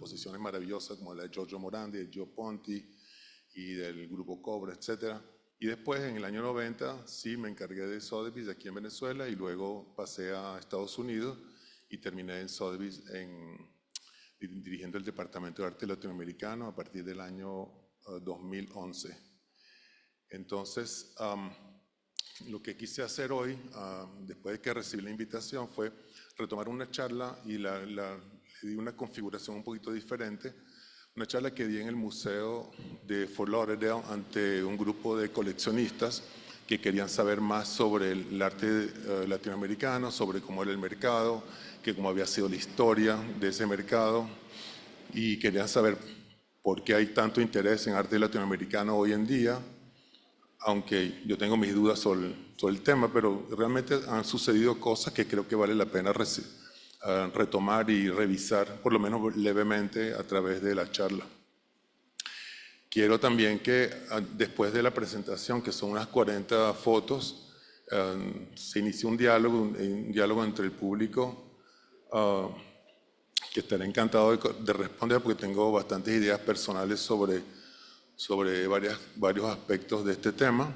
exposiciones maravillosas como la de Giorgio Morandi, de Gio Ponti y del Grupo Cobra, etc. Y después, en el año 90, sí me encargué de Sotheby's aquí en Venezuela y luego pasé a Estados Unidos y terminé en Sotheby's dirigiendo el Departamento de Arte Latinoamericano a partir del año 2011. Entonces, lo que quise hacer hoy, después de que recibí la invitación, fue retomar una charla y le di una configuración un poquito diferente. Una charla que di en el Museo de Fort Lauderdale ante un grupo de coleccionistas que querían saber más sobre el arte latinoamericano, sobre cómo era el mercado, cómo había sido la historia de ese mercado y querían saber por qué hay tanto interés en arte latinoamericano hoy en día, aunque yo tengo mis dudas sobre el tema, pero realmente han sucedido cosas que creo que vale la pena retomar y revisar, por lo menos levemente, a través de la charla. Quiero también que después de la presentación, que son unas 40 fotos, se inicie un diálogo entre el público, que estaré encantado de responder porque tengo bastantes ideas personales sobre varios aspectos de este tema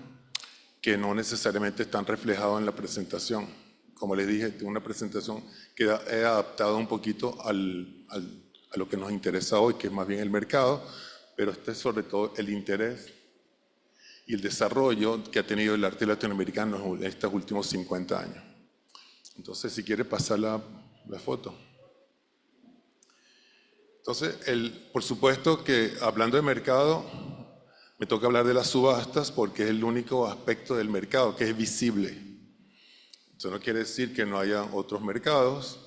que no necesariamente están reflejados en la presentación. Como les dije, tengo una presentación que he adaptado un poquito a lo que nos interesa hoy, que es más bien el mercado, pero este es sobre todo el interés y el desarrollo que ha tenido el arte latinoamericano en estos últimos 50 años. Entonces, si quiere pasar la foto. Entonces, por supuesto que hablando de mercado, me toca hablar de las subastas porque es el único aspecto del mercado que es visible. Eso no quiere decir que no haya otros mercados.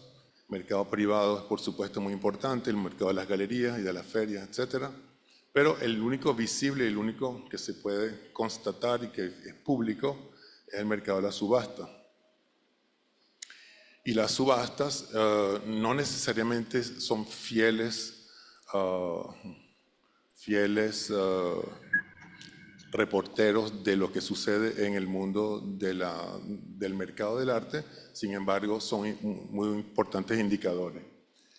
El mercado privado es, por supuesto, muy importante, el mercado de las galerías y de las ferias, etc. Pero el único visible y el único que se puede constatar y que es público es el mercado de la subasta. Y las subastas no necesariamente son fieles reporteros de lo que sucede en el mundo del mercado del arte, sin embargo son muy importantes indicadores.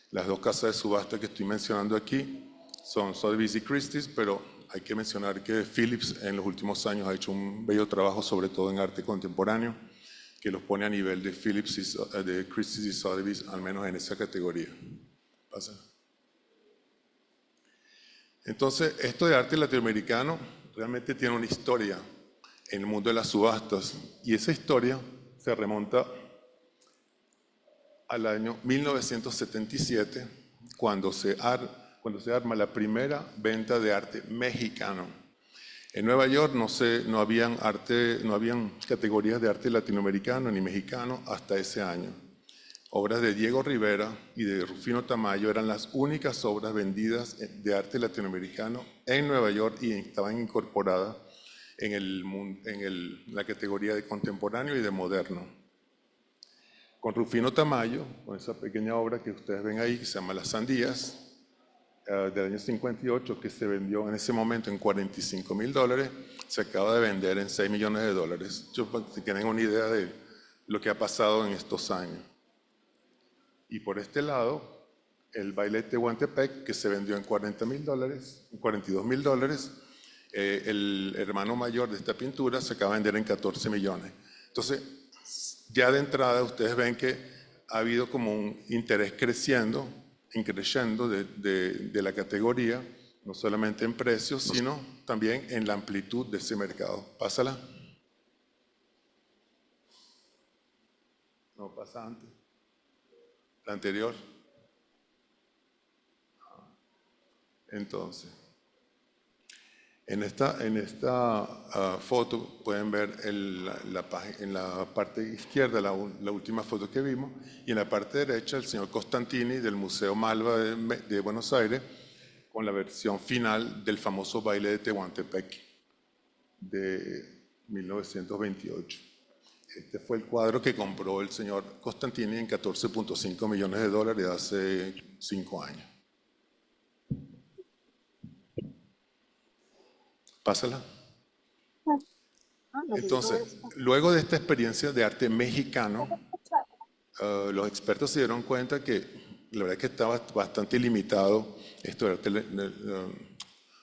Las dos casas de subasta que estoy mencionando aquí son Sotheby's y Christie's, pero hay que mencionar que Phillips en los últimos años ha hecho un bello trabajo, sobre todo en arte contemporáneo, que los pone a nivel de Phillips, de Christie's y Sotheby's, al menos en esa categoría. Pasa. Entonces, esto de arte latinoamericano realmente tiene una historia en el mundo de las subastas, y esa historia se remonta al año 1977, cuando se arma la primera venta de arte mexicano. En Nueva York no habían categorías de arte latinoamericano ni mexicano hasta ese año. Obras de Diego Rivera y de Rufino Tamayo eran las únicas obras vendidas de arte latinoamericano en Nueva York y estaban incorporadas en la categoría de contemporáneo y de moderno. Con Rufino Tamayo, con esa pequeña obra que ustedes ven ahí, que se llama Las Sandías, del año 58, que se vendió en ese momento en $45,000, se acaba de vender en $6 millones. Si tienen una idea de lo que ha pasado en estos años. Y por este lado, el Baile de Tehuantepec, que se vendió en $42,000, el hermano mayor de esta pintura se acaba de vender en 14 millones. Entonces, ya de entrada ustedes ven que ha habido como un interés creciendo de la categoría, no solamente en precios, sino también en la amplitud de ese mercado. Pásala. No, pasa antes. La anterior. Entonces, en esta foto pueden ver en la parte izquierda la última foto que vimos, y en la parte derecha el señor Costantini del Museo Malva de Buenos Aires con la versión final del famoso Baile de Tehuantepec de 1928. Este fue el cuadro que compró el señor Costantini en $14.5 millones hace 5 años. Pásala. Entonces, luego de esta experiencia de arte mexicano, los expertos se dieron cuenta que la verdad es que estaba bastante limitado esto del arte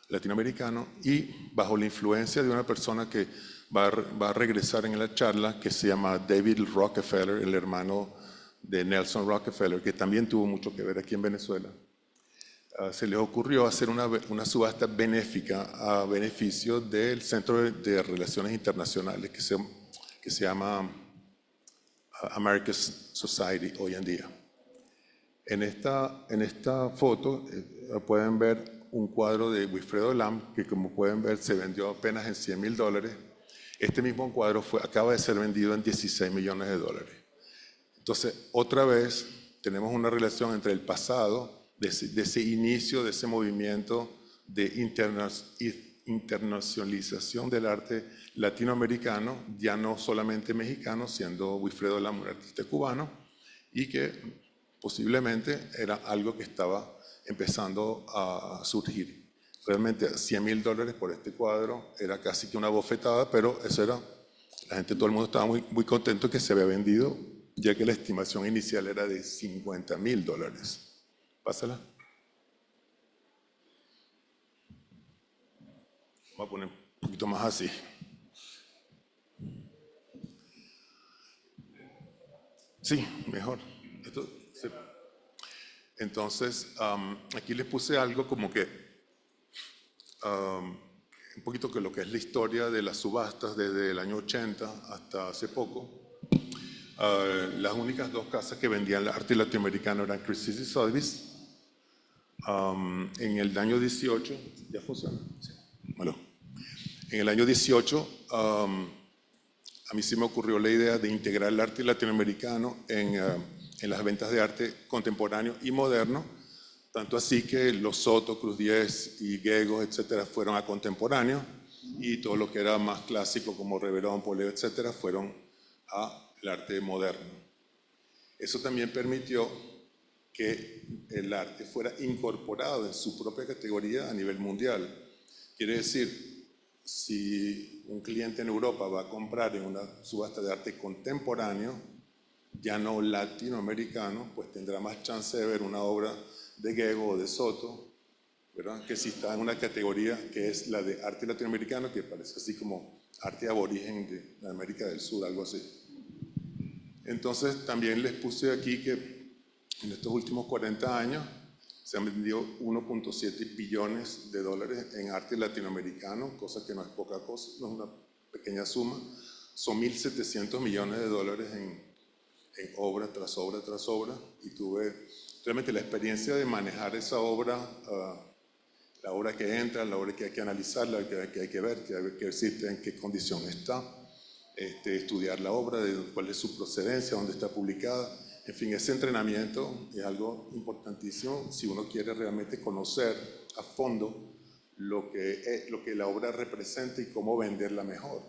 latinoamericano, y bajo la influencia de una persona que va a regresar en la charla, que se llama David Rockefeller, el hermano de Nelson Rockefeller, que también tuvo mucho que ver aquí en Venezuela. Se les ocurrió hacer una subasta benéfica a beneficio del Centro de Relaciones Internacionales que se llama America's Society hoy en día. En esta foto pueden ver un cuadro de Wilfredo Lam, que como pueden ver se vendió apenas en $100,000. Este mismo cuadro acaba de ser vendido en $16 millones. Entonces, otra vez tenemos una relación entre el pasado, de ese inicio, de ese movimiento de internacionalización del arte latinoamericano, ya no solamente mexicano, siendo Wilfredo Lam un artista cubano, y que posiblemente era algo que estaba empezando a surgir. Realmente $100,000 por este cuadro era casi que una bofetada, pero eso era, la gente, todo el mundo estaba muy contento que se había vendido, ya que la estimación inicial era de $50,000. Pásala. Vamos a poner un poquito más así. Sí, mejor. Entonces, aquí les puse algo como que un poquito que lo que es la historia de las subastas desde el año 80 hasta hace poco. Las únicas dos casas que vendían el arte latinoamericano eran Christie's y Sotheby's. En el año 18, ¿ya funciona? Sí. Bueno, en el año 18, a mí se me ocurrió la idea de integrar el arte latinoamericano en las ventas de arte contemporáneo y moderno, tanto así que los Soto, Cruz Diez y Gegos, etcétera, fueron a contemporáneo, y todo lo que era más clásico como Reverón, Poleo, etcétera, fueron al arte moderno. Eso también permitió que el arte fuera incorporado en su propia categoría a nivel mundial. Quiere decir, si un cliente en Europa va a comprar en una subasta de arte contemporáneo, ya no latinoamericano, pues tendrá más chance de ver una obra de Gego o de Soto, ¿verdad?, que si está en una categoría que es la de arte latinoamericano, que parece así como arte aborigen de América del Sur, algo así. Entonces también les puse aquí que en estos últimos 40 años se han vendido $1.7 billones en arte latinoamericano, cosa que no es poca cosa, no es una pequeña suma. Son $1.700 millones en obra tras obra tras obra, y tuve realmente la experiencia de manejar esa obra, la obra que entra, la obra que hay que analizar, la que hay que ver, que hay que decirte en qué condición está, estudiar la obra, cuál es su procedencia, dónde está publicada. En fin, ese entrenamiento es algo importantísimo si uno quiere realmente conocer a fondo lo que la obra representa y cómo venderla mejor.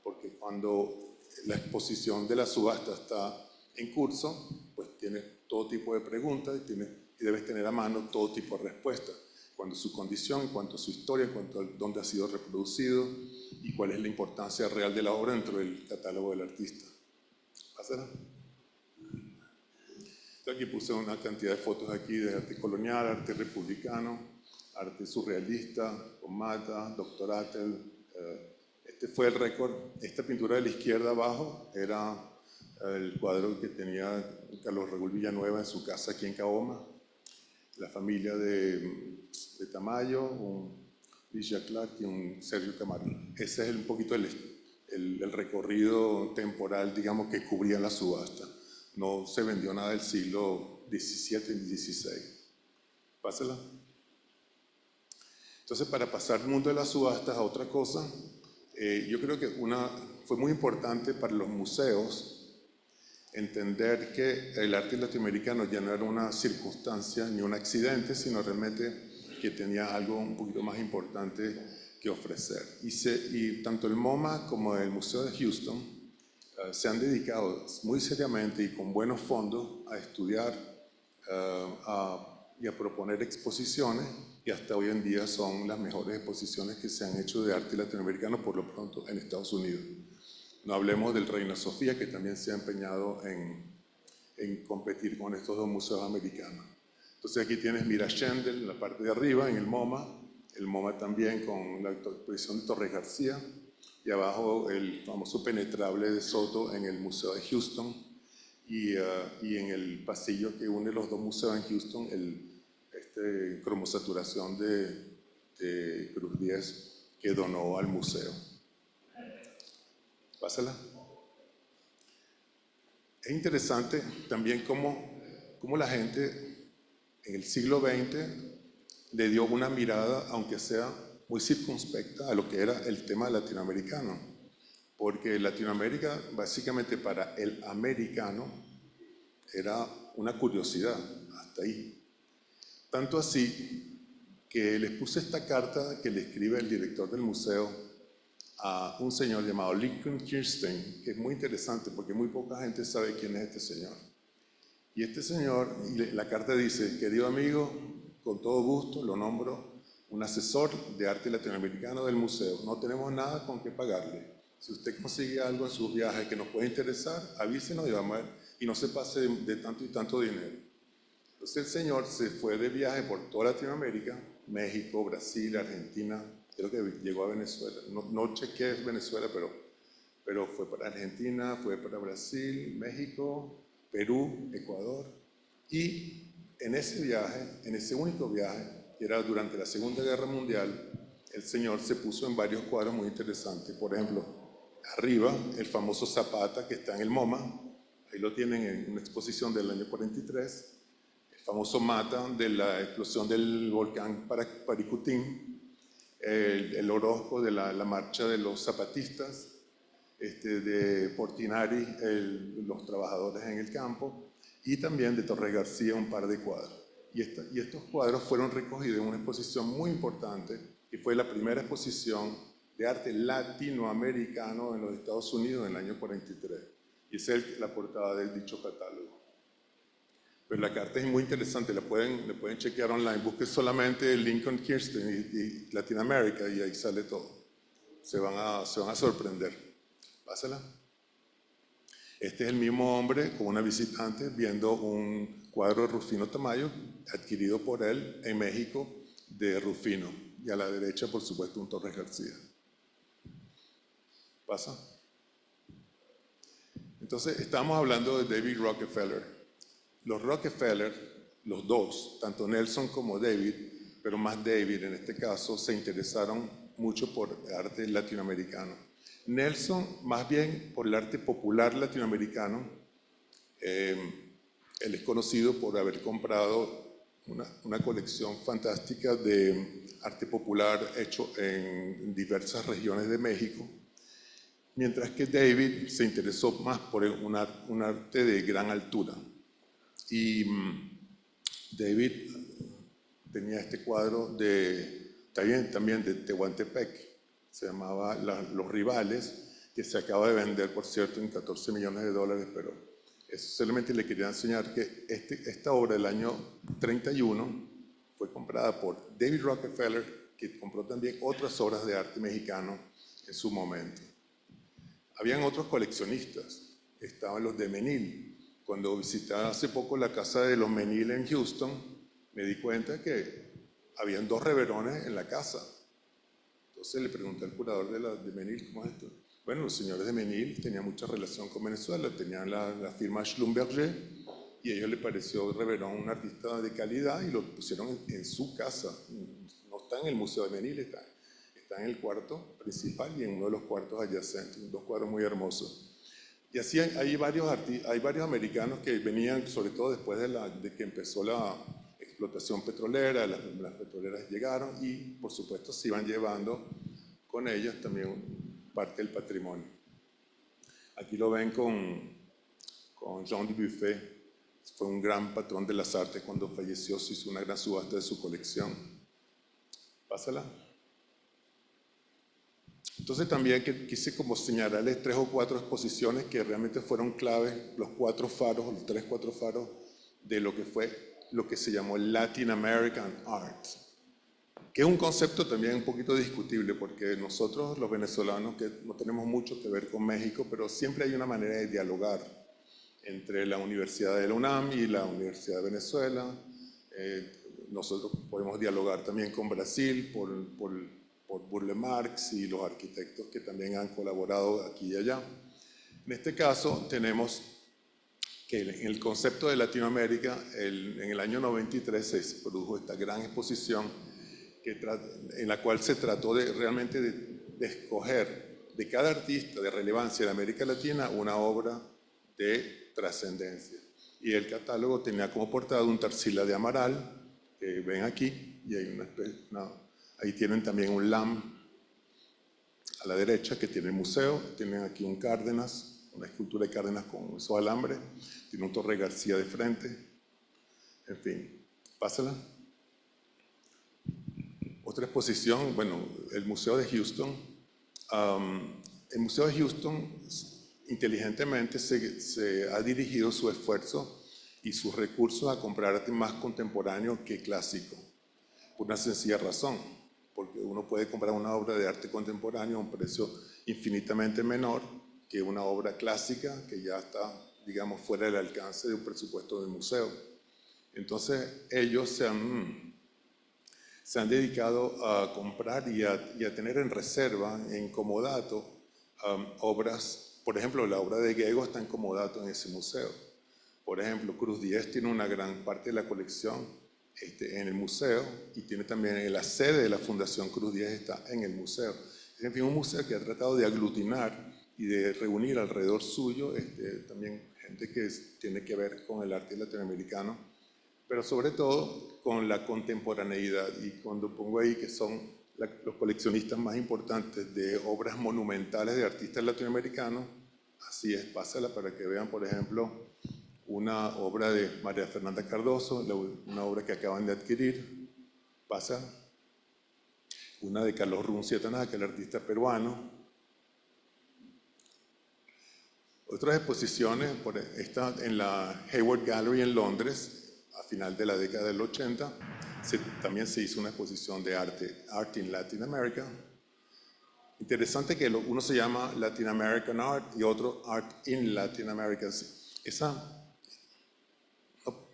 Porque cuando la exposición de la subasta está en curso, pues tienes todo tipo de preguntas y debes tener a mano todo tipo de respuestas. Cuanto a su condición, en cuanto a su historia, en cuanto a dónde ha sido reproducido y cuál es la importancia real de la obra dentro del catálogo del artista. ¿Pásala? Aquí puse una cantidad de fotos aquí de arte colonial, arte republicano, arte surrealista, con Mata, Dr. Attel. Este fue el récord. Esta pintura de la izquierda abajo era el cuadro que tenía Carlos Raúl Villanueva en su casa aquí en Caoma. La familia de Tamayo, un Ligia Clark y un Sergio Camarón. Ese es un poquito el recorrido temporal, digamos, que cubría la subasta. No se vendió nada del siglo XVII y XVI. Pásala. Entonces, para pasar del mundo de las subastas a otra cosa, yo creo que fue muy importante para los museos entender que el arte latinoamericano ya no era una circunstancia ni un accidente, sino realmente que tenía algo un poquito más importante que ofrecer. Y tanto el MoMA como el Museo de Houston se han dedicado muy seriamente y con buenos fondos a estudiar y a proponer exposiciones, y hasta hoy en día son las mejores exposiciones que se han hecho de arte latinoamericano, por lo pronto, en Estados Unidos. No hablemos del Reina Sofía, que también se ha empeñado en competir con estos dos museos americanos. Entonces aquí tienes Mira Schendel en la parte de arriba, en el MoMA también con la exposición de Torres García, y abajo el famoso penetrable de Soto en el Museo de Houston, y en el pasillo que une los dos museos en Houston, cromosaturación de Cruz Diez que donó al museo. Pásala. Es interesante también cómo la gente en el siglo XX le dio una mirada, aunque sea muy circunspecta, a lo que era el tema latinoamericano. Porque Latinoamérica, básicamente para el americano, era una curiosidad, hasta ahí. Tanto así que les puse esta carta que le escribe el director del museo a un señor llamado Lincoln Kirstein, que es muy interesante porque muy poca gente sabe quién es este señor. Y este señor, la carta dice: querido amigo, con todo gusto lo nombro un asesor de arte latinoamericano del museo. No tenemos nada con qué pagarle. Si usted consigue algo en sus viajes que nos puede interesar, avísenos y vamos a ver, y no se pase de tanto y tanto dinero. Entonces el señor se fue de viaje por toda Latinoamérica, México, Brasil, Argentina, creo que llegó a Venezuela. No chequeé Venezuela, pero fue para Argentina, fue para Brasil, México, Perú, Ecuador. Y en ese viaje, en ese único viaje, que era durante la Segunda Guerra Mundial, el señor se puso en varios cuadros muy interesantes. Por ejemplo, arriba, el famoso Zapata que está en el MoMA, ahí lo tienen en una exposición del año 43, el famoso Mata de la explosión del volcán Paricutín, el Orozco de la marcha de los zapatistas, de Portinari, los trabajadores en el campo, y también de Torres García un par de cuadros. Y estos cuadros fueron recogidos en una exposición muy importante, que fue la primera exposición de arte latinoamericano en los Estados Unidos en el año 43. Y esa es la portada del dicho catálogo. Pero la carta es muy interesante, la pueden chequear online. Busquen solamente Lincoln Kirstein y Latinoamérica y ahí sale todo. Se van a sorprender. Pásala. Este es el mismo hombre con una visitante viendo un cuadro de Rufino Tamayo adquirido por él en México de Rufino. Y a la derecha, por supuesto, un Torres García. ¿Pasa? Entonces, estamos hablando de David Rockefeller. Los Rockefeller, los dos, tanto Nelson como David, pero más David en este caso, se interesaron mucho por arte latinoamericano. Nelson, más bien por el arte popular latinoamericano. Él es conocido por haber comprado una colección fantástica de arte popular hecho en diversas regiones de México, mientras que David se interesó más por un arte de gran altura. Y David tenía este cuadro también de Tehuantepec, se llamaba Los Rivales, que se acaba de vender, por cierto, en $14 millones, pero eso solamente le quería enseñar que esta obra del año 31 fue comprada por David Rockefeller, que compró también otras obras de arte mexicano en su momento. Habían otros coleccionistas, estaban los de Menil. Cuando visité hace poco la casa de los Menil en Houston, me di cuenta que habían 2 reverones en la casa. Entonces le pregunté al curador de Menil, ¿cómo es esto? Bueno, los señores de Menil tenían mucha relación con Venezuela, tenían la firma Schlumberger, y a ellos les pareció Reverón un artista de calidad y lo pusieron en su casa. No está en el Museo de Menil, está en el cuarto principal y en uno de los cuartos adyacentes, 2 cuadros muy hermosos. Y así hay varios americanos que venían, sobre todo después de que empezó la explotación petrolera, las petroleras llegaron y por supuesto se iban llevando con ellas también parte del patrimonio. Aquí lo ven con Jean Dubuffet, fue un gran patrón de las artes. Cuando falleció se hizo una gran subasta de su colección. Pásala. Entonces también quise como señalarles 3 o 4 exposiciones que realmente fueron claves, los 4 faros, los 3 o 4 faros de lo que fue lo que se llamó Latin American Art, que es un concepto también un poquito discutible porque nosotros los venezolanos que no tenemos mucho que ver con México, pero siempre hay una manera de dialogar entre la Universidad de la UNAM y la Universidad de Venezuela, Nosotros podemos dialogar también con Brasil por Burle Marx y los arquitectos que también han colaborado aquí y allá. En este caso tenemos que en el concepto de Latinoamérica, en el año 93 se produjo esta gran exposición en la cual se trató realmente de escoger de cada artista de relevancia de América Latina una obra de trascendencia. Y el catálogo tenía como portada un Tarsila de Amaral, que ven aquí, y hay ahí tienen también un LAM a la derecha que tiene el museo, tienen aquí un Cárdenas, una escultura de Cárdenas con esos alambre, tiene un Torre García de frente, en fin, pásala. Otra exposición, bueno, el Museo de Houston. El Museo de Houston inteligentemente se ha dirigido su esfuerzo y sus recursos a comprar arte más contemporáneo que clásico, por una sencilla razón, porque uno puede comprar una obra de arte contemporáneo a un precio infinitamente menor que una obra clásica que ya está, digamos, fuera del alcance de un presupuesto de museo. Entonces, ellos se han dedicado a comprar y a tener en reserva, en comodato, obras. Por ejemplo, la obra de Gego está en comodato en ese museo. Por ejemplo, Cruz Diez tiene una gran parte de la colección en el museo y tiene también la sede de la Fundación Cruz Diez está en el museo. En fin, un museo que ha tratado de aglutinar y de reunir alrededor suyo también gente que tiene que ver con el arte latinoamericano, pero sobre todo con la contemporaneidad. Y cuando pongo ahí que son los coleccionistas más importantes de obras monumentales de artistas latinoamericanos, así es, pásala para que vean, por ejemplo, una obra de María Fernanda Cardoso, una obra que acaban de adquirir, pasa, una de Carlos Runcietana, que es el artista peruano. Otras exposiciones, esta en la Hayward Gallery en Londres, a final de la década del 80, también se hizo una exposición de Art in Latin America. Interesante que uno se llama Latin American Art y otro Art in Latin America.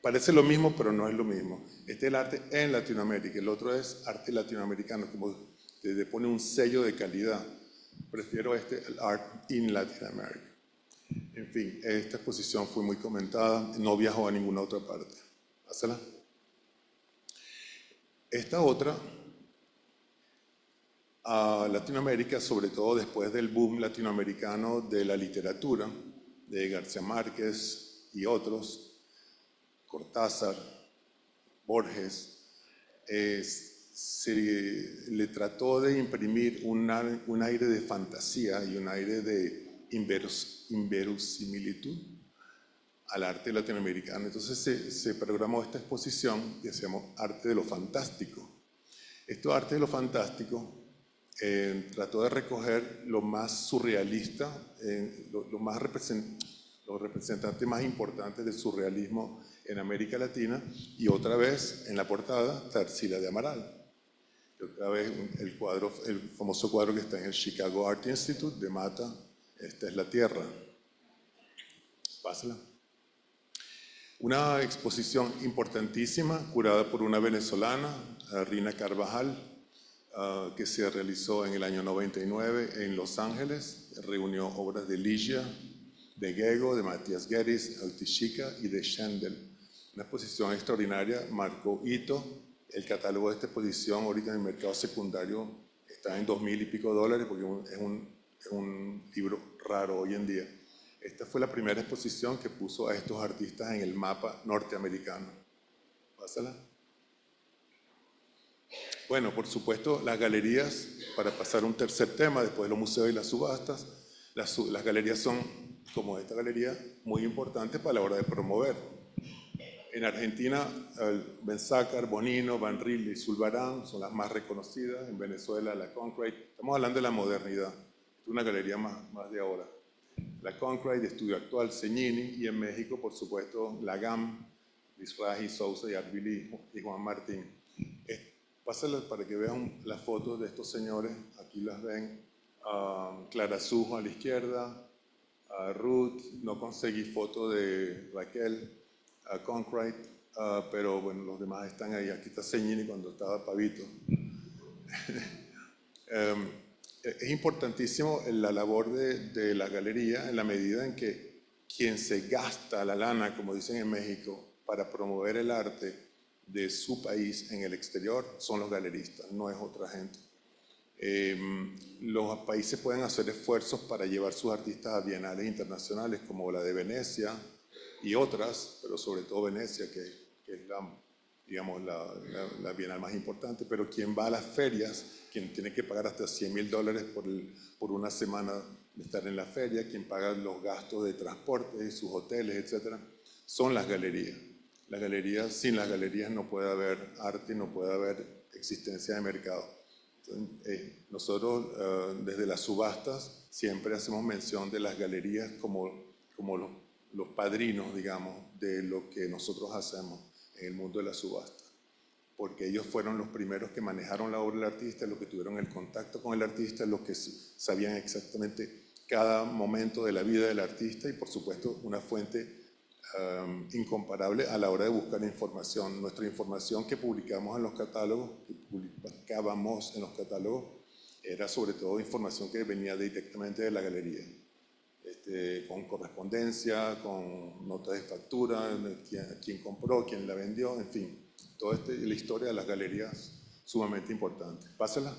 Parece lo mismo, pero no es lo mismo. Este es el arte en Latinoamérica, el otro es arte latinoamericano, como le pone un sello de calidad. Prefiero el Art in Latin America. En fin, esta exposición fue muy comentada, no viajó a ninguna otra parte. Pásala. Esta otra, a Latinoamérica, sobre todo después del boom latinoamericano de la literatura, de García Márquez y otros, Cortázar, Borges, se le trató de imprimir un aire de fantasía y un aire de inverosimilitud al arte latinoamericano. Entonces se programó esta exposición que se llamó Arte de lo Fantástico. Esto Arte de lo Fantástico trató de recoger lo más surrealista, los representantes más importantes del surrealismo en América Latina, y otra vez en la portada Tarsila de Amaral. Y otra vez el famoso cuadro que está en el Chicago Art Institute de Mata, Esta es la Tierra. Pásala. Una exposición importantísima, curada por una venezolana, Rina Carvajal, que se realizó en el año 99 en Los Ángeles. Reunió obras de Ligia, de Gego, de Matías Gueris, Altishica y de Schendel. Una exposición extraordinaria, marcó hito. El catálogo de esta exposición ahorita en el mercado secundario está en $2,000 y pico, porque es un libro raro hoy en día. Esta fue la primera exposición que puso a estos artistas en el mapa norteamericano. Pásala. Bueno, por supuesto, las galerías, para pasar a un tercer tema, después de los museos y las subastas, las galerías son, como esta galería, muy importantes para la hora de promover. En Argentina, Benzácar, Bonino, Van Ril y Zulbarán son las más reconocidas. En Venezuela, la Concrete. Estamos hablando de la modernidad. Es una galería más de ahora. La Concrete, Estudio Actual, Cegnini. Y en México, por supuesto, la GAM, Lisraji, Sousa y Arbili y Juan Martín. Pásalas para que vean las fotos de estos señores. Aquí las ven. Clara Sujo a la izquierda. Ruth, no conseguí foto de Raquel. Concrete, pero bueno, los demás están ahí. Aquí está Señini cuando estaba Pavito. Es importantísimo la labor de la galería en la medida en que quien se gasta la lana, como dicen en México, para promover el arte de su país en el exterior son los galeristas, no es otra gente. Los países pueden hacer esfuerzos para llevar sus artistas a bienales internacionales como la de Venecia y otras, pero sobre todo Venecia, que es digamos, la bienal más importante, pero quien va a las ferias, quien tiene que pagar hasta $100,000 por una semana de estar en la feria, quien paga los gastos de transporte, sus hoteles, etc., son las galerías. Las galerías, sin las galerías no puede haber arte, no puede haber existencia de mercado. Entonces, nosotros desde las subastas siempre hacemos mención de las galerías como los padrinos, digamos, de lo que nosotros hacemos en el mundo de la subasta, porque ellos fueron los primeros que manejaron la obra del artista, los que tuvieron el contacto con el artista, los que sabían exactamente cada momento de la vida del artista y por supuesto una fuente incomparable a la hora de buscar información. Nuestra información que publicamos en los catálogos, que publicábamos en los catálogos, era sobre todo información que venía directamente de la galería. Con correspondencia, con notas de factura, quién compró, quién la vendió, en fin, toda la historia de las galerías sumamente importante. Pásala.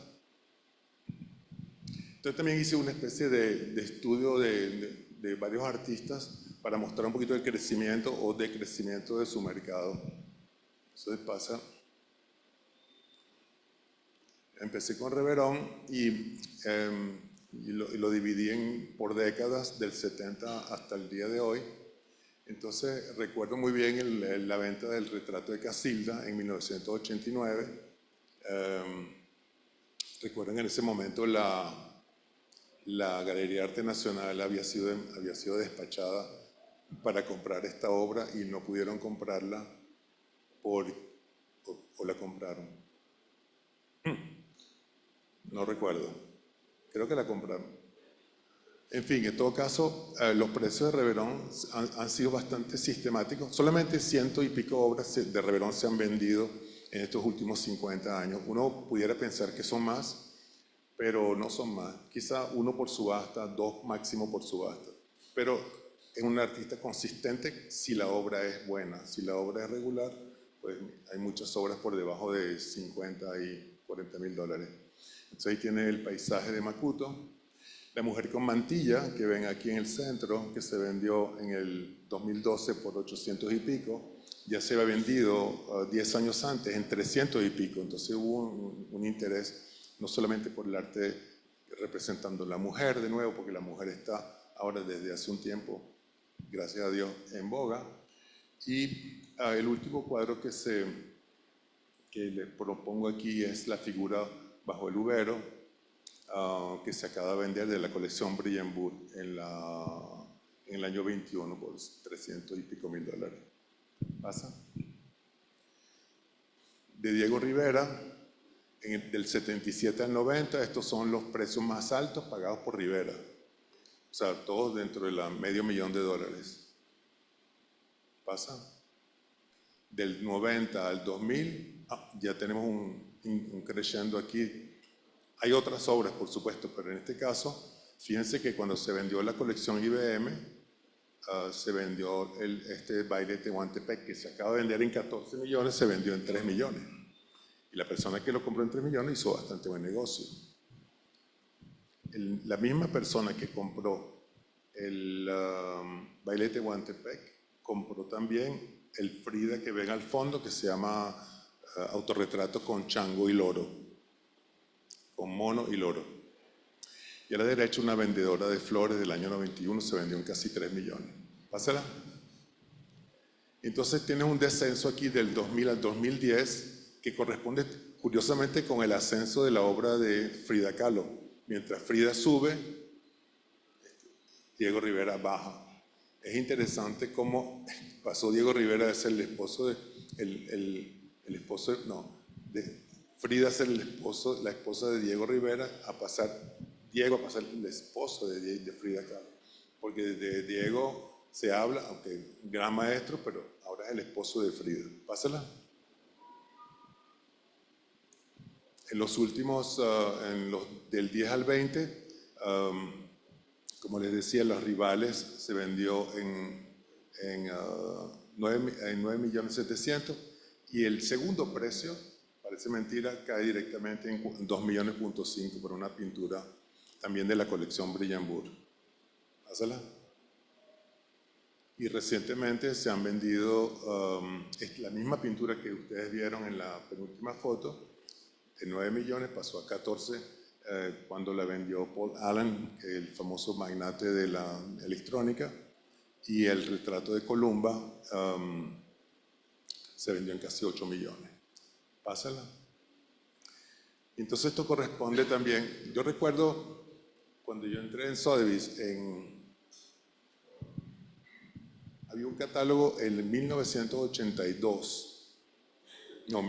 Entonces también hice una especie de estudio de varios artistas para mostrar un poquito el crecimiento o decrecimiento de su mercado. Entonces pasa. Empecé con Reverón y lo dividí por décadas, del 70 hasta el día de hoy. Entonces recuerdo muy bien la venta del retrato de Casilda en 1989. Recuerdo en ese momento la Galería de Arte Nacional había sido despachada para comprar esta obra y no pudieron comprarla o la compraron. No recuerdo. Creo que la compraron. En fin, en todo caso, los precios de Reverón han sido bastante sistemáticos. Solamente 100 y pico obras de Reverón se han vendido en estos últimos 50 años. Uno pudiera pensar que son más, pero no son más. Quizá uno por subasta, dos máximo por subasta. Pero es un artista consistente si la obra es buena. Si la obra es regular, pues hay muchas obras por debajo de 50 y 40 mil dólares. Entonces ahí tiene el paisaje de Macuto. La mujer con mantilla, que ven aquí en el centro, que se vendió en el 2012 por 800 y pico, ya se había vendido 10 años antes en 300 y pico. Entonces hubo un interés no solamente por el arte representando a la mujer de nuevo, porque la mujer está ahora desde hace un tiempo, gracias a Dios, en boga. Y el último cuadro que les propongo aquí es la figura bajo el ubero, que se acaba de vender de la colección Brillenburg en el año 21 por 300 y pico mil dólares. ¿Pasa? De Diego Rivera, del 77 al 90, estos son los precios más altos pagados por Rivera. O sea, todos dentro de la $500,000. ¿Pasa? Del 90 al 2000, ya tenemos un crescendo aquí. Hay otras obras, por supuesto, pero en este caso, fíjense que cuando se vendió la colección IBM, se vendió este baile de Tehuantepec, que se acaba de vender en 14 millones, se vendió en 3 millones. Y la persona que lo compró en 3 millones hizo bastante buen negocio. La misma persona que compró el baile de Tehuantepec, compró también el Frida que ven al fondo, que se llama Autorretrato con chango y loro, con mono y loro. Y a la derecha una vendedora de flores del año 91 se vendió en casi 3 millones. Pásala. Entonces tienes un descenso aquí del 2000 al 2010 que corresponde curiosamente con el ascenso de la obra de Frida Kahlo. Mientras Frida sube, Diego Rivera baja. Es interesante cómo pasó Diego Rivera de ser el esposo de Frida a ser la esposa de Diego Rivera, a pasar Diego a pasar el esposo de Frida Kahlo. Porque de Diego se habla, aunque gran maestro, pero ahora Ahora es el esposo de Frida. Pásala. En los últimos, del 10 al 20, como les decía, los rivales se vendió en 9.700.000 y el segundo precio, parece mentira, cae directamente en 2.5 millones por una pintura también de la colección Brillanburg. Pásala. Y recientemente se han vendido la misma pintura que ustedes vieron en la penúltima foto, de 9 millones pasó a 14 cuando la vendió Paul Allen, el famoso magnate de la electrónica, y el retrato de Columba se vendió en casi 8 millones. Pásala. Entonces esto corresponde también, yo recuerdo cuando yo entré en Sotheby's, había un catálogo en 1982, en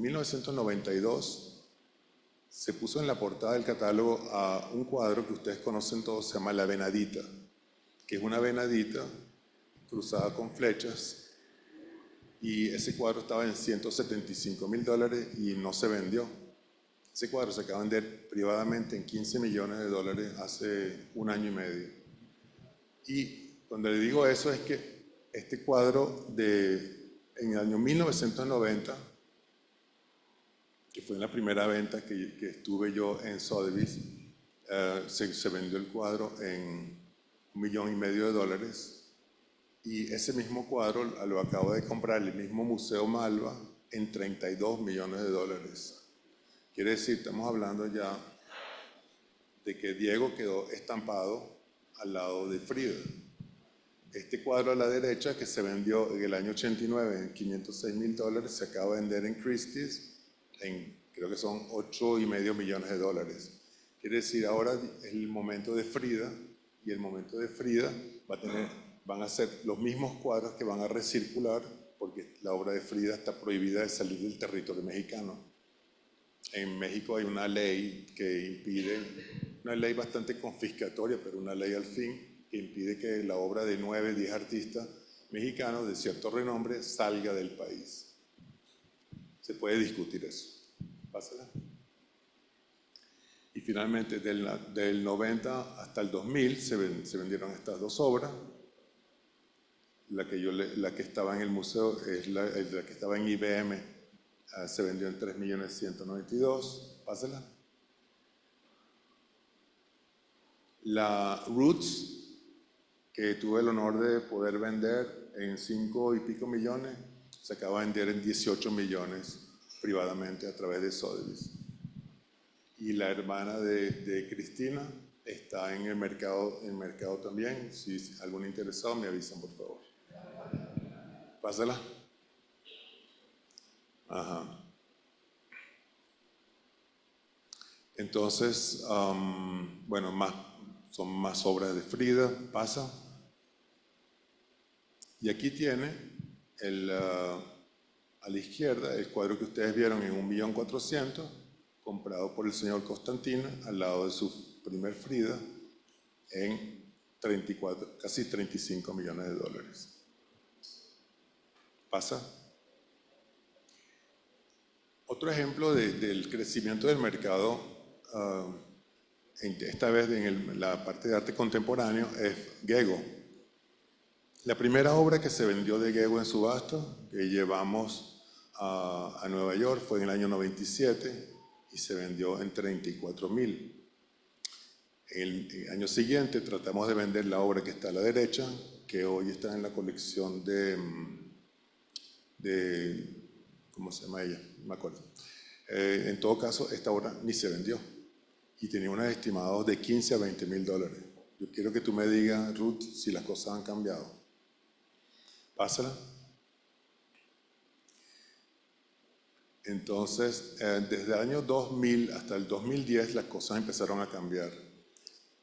1992 se puso en la portada del catálogo a un cuadro que ustedes conocen todos, se llama La Venadita, que es una venadita cruzada con flechas, y ese cuadro estaba en $175.000 y no se vendió. Ese cuadro se acaba de vender privadamente en $15 millones hace 1 año y medio. Y cuando le digo eso es que este cuadro en el año 1990, que fue en la primera venta que estuve yo en Sotheby's, se vendió el cuadro en $1,5 millones, y ese mismo cuadro lo acabo de comprar el mismo Museo Malva en $32 millones. Quiere decir, estamos hablando ya de que Diego quedó estampado al lado de Frida. Este cuadro a la derecha, que se vendió en el año 89 en $506.000, se acaba de vender en Christie's creo que son $8,5 millones. Quiere decir, ahora es el momento de Frida, y el momento de Frida van a ser los mismos cuadros que van a recircular, porque la obra de Frida está prohibida de salir del territorio mexicano. En México hay una ley que impide, una ley bastante confiscatoria, pero una ley al fin, que impide que la obra de 9, 10 artistas mexicanos de cierto renombre salga del país. Se puede discutir eso. Pásala. Y finalmente, del 90 hasta el 2000 se vendieron estas dos obras. La que estaba en el museo es la que estaba en IBM, se vendió en $3.192.000. Pásala. La Roots, que tuve el honor de poder vender en 5 y pico millones, se acaba de vender en 18 millones privadamente a través de Sotheby's. Y la hermana de Cristina está en el mercado también. Si algún interesado me avisan, por favor. Pásala. Ajá. Entonces, bueno, son más obras de Frida. Pasa. Y aquí tiene a la izquierda el cuadro que ustedes vieron en $1.400.000, comprado por el señor Constantino al lado de su primer Frida en casi $35 millones. Pasa. Otro ejemplo del crecimiento del mercado, esta vez en la parte de arte contemporáneo, es Gego. La primera obra que se vendió de Gego en subasta, que llevamos a Nueva York, fue en el año 97 y se vendió en $34.000. El año siguiente tratamos de vender la obra que está a la derecha, que hoy está en la colección de ¿cómo se llama ella? No me acuerdo. En todo caso, esta obra ni se vendió y tenía unos estimados de $15 a $20.000. Yo quiero que tú me digas, Ruth, si las cosas han cambiado. Pásala. Entonces, desde el año 2000 hasta el 2010 las cosas empezaron a cambiar.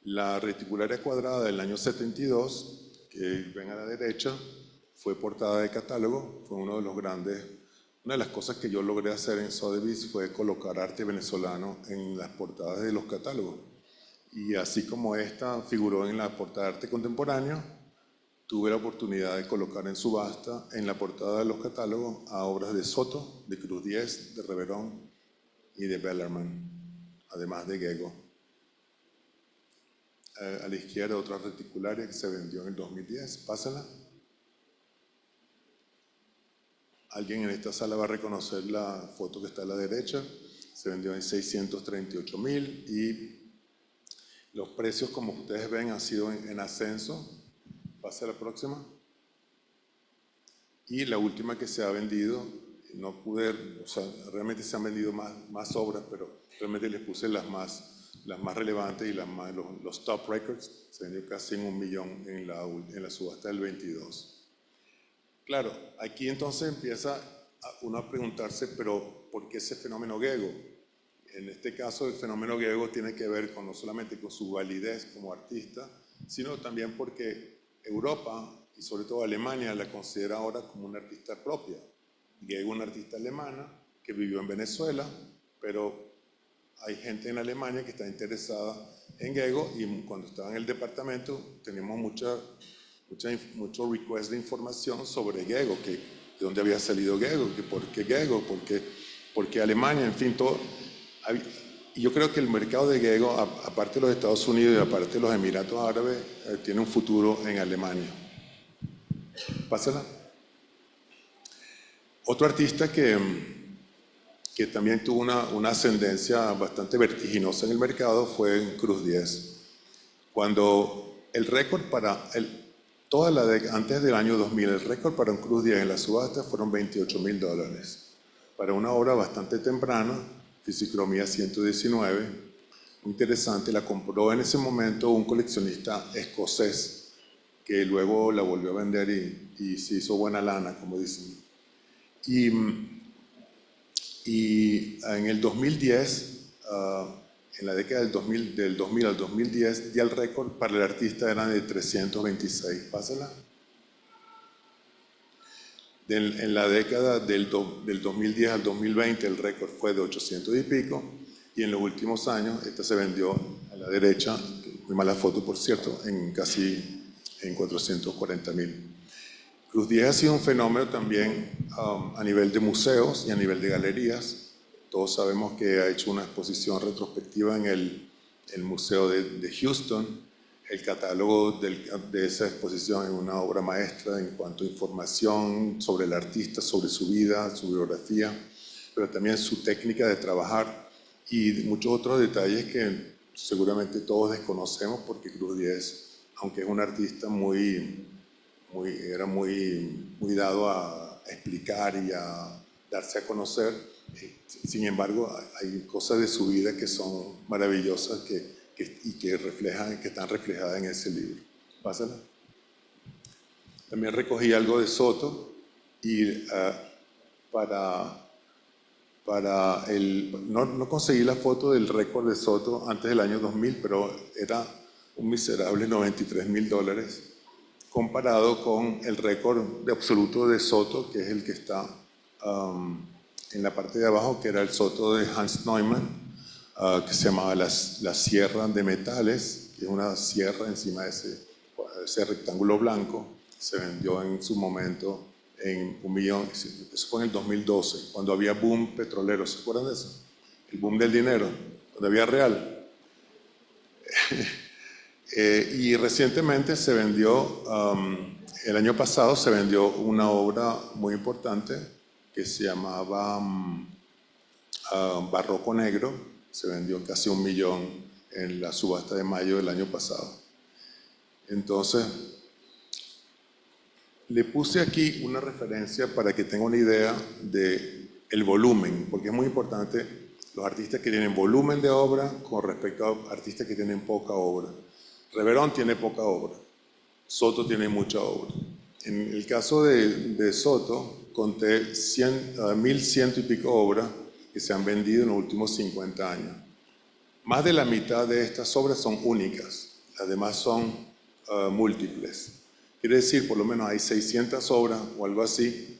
La reticularia cuadrada del año 72, que ven a la derecha, fue portada de catálogo, fue uno de los grandes. Una de las cosas que yo logré hacer en Sotheby's fue colocar arte venezolano en las portadas de los catálogos. Y así como esta figuró en la portada de arte contemporáneo, tuve la oportunidad de colocar en subasta en la portada de los catálogos a obras de Soto, de Cruz Diez, de Reverón y de Bellarmine, además de Gego. A la izquierda otra reticularia que se vendió en el 2010. Pásala. Alguien en esta sala va a reconocer la foto que está a la derecha. Se vendió en 638.000 y los precios, como ustedes ven, han sido en ascenso. Pase a la próxima. Y la última que se ha vendido, no pude, o sea, realmente se han vendido más obras, pero realmente les puse las más relevantes y los top records. Se vendió casi en 1 millón en la subasta del 22. Claro, aquí entonces empieza uno a preguntarse, pero ¿por qué ese fenómeno Gego? En este caso, el fenómeno Gego tiene que ver no solamente con su validez como artista, sino también porque Europa, y sobre todo Alemania, la considera ahora como una artista propia. Gego, una artista alemana que vivió en Venezuela, pero hay gente en Alemania que está interesada en Gego, y cuando estaba en el departamento teníamos mucho request de información sobre Gego, que de dónde había salido Gego, que por qué Gego, por qué Alemania, en fin, todo. Y yo creo que el mercado de Gego, aparte de los Estados Unidos y aparte de los Emiratos Árabes, tiene un futuro en Alemania. Pásala. Otro artista que también tuvo una ascendencia bastante vertiginosa en el mercado fue Cruz Diez. Cuando el récord para toda la década, antes del año 2000, el récord para un Cruz Diez en la subasta fueron $28.000. Para una obra bastante temprana, Fisicromía 119, interesante, la compró en ese momento un coleccionista escocés que luego la volvió a vender y se hizo buena lana, como dicen. Y en el 2010, en la década del 2000 al 2010, ya el récord para el artista era de 326. Pásala. En la década del 2010 al 2020 el récord fue de 800 y pico, y en los últimos años esta se vendió a la derecha, muy mala foto por cierto, casi en 440.000. Cruz Diez ha sido un fenómeno también a nivel de museos y a nivel de galerías. Todos sabemos que ha hecho una exposición retrospectiva en el Museo de Houston. El catálogo de esa exposición es una obra maestra en cuanto a información sobre el artista, sobre su vida, su biografía, pero también su técnica de trabajar y muchos otros detalles que seguramente todos desconocemos, porque Cruz Diez, aunque es un artista era muy dado a explicar y a darse a conocer, sin embargo hay cosas de su vida que son maravillosas que están reflejadas en ese libro. Pásala. También recogí algo de Soto y no conseguí la foto del récord de Soto antes del año 2000, pero era un miserable $93.000 comparado con el récord de absoluto de Soto, que es el que está en la parte de abajo, que era el Soto de Hans Neumann, que se llamaba la Sierra de Metales, que es una sierra encima de ese rectángulo blanco. Se vendió en su momento en 1 millón, eso fue en el 2012, cuando había boom petrolero. ¿Se acuerdan de eso? El boom del dinero, cuando había real. Y recientemente se vendió, el año pasado se vendió una obra muy importante que se llamaba Barroco Negro. Se vendió casi 1 millón en la subasta de mayo del año pasado. Entonces, le puse aquí una referencia para que tenga una idea del volumen, porque es muy importante los artistas que tienen volumen de obra con respecto a artistas que tienen poca obra. Reverón tiene poca obra, Soto tiene mucha obra. En el caso de Soto, conté 1.100 y pico obras que se han vendido en los últimos 50 años. Más de la mitad de estas obras son únicas, las demás son múltiples. Quiere decir, por lo menos hay 600 obras o algo así,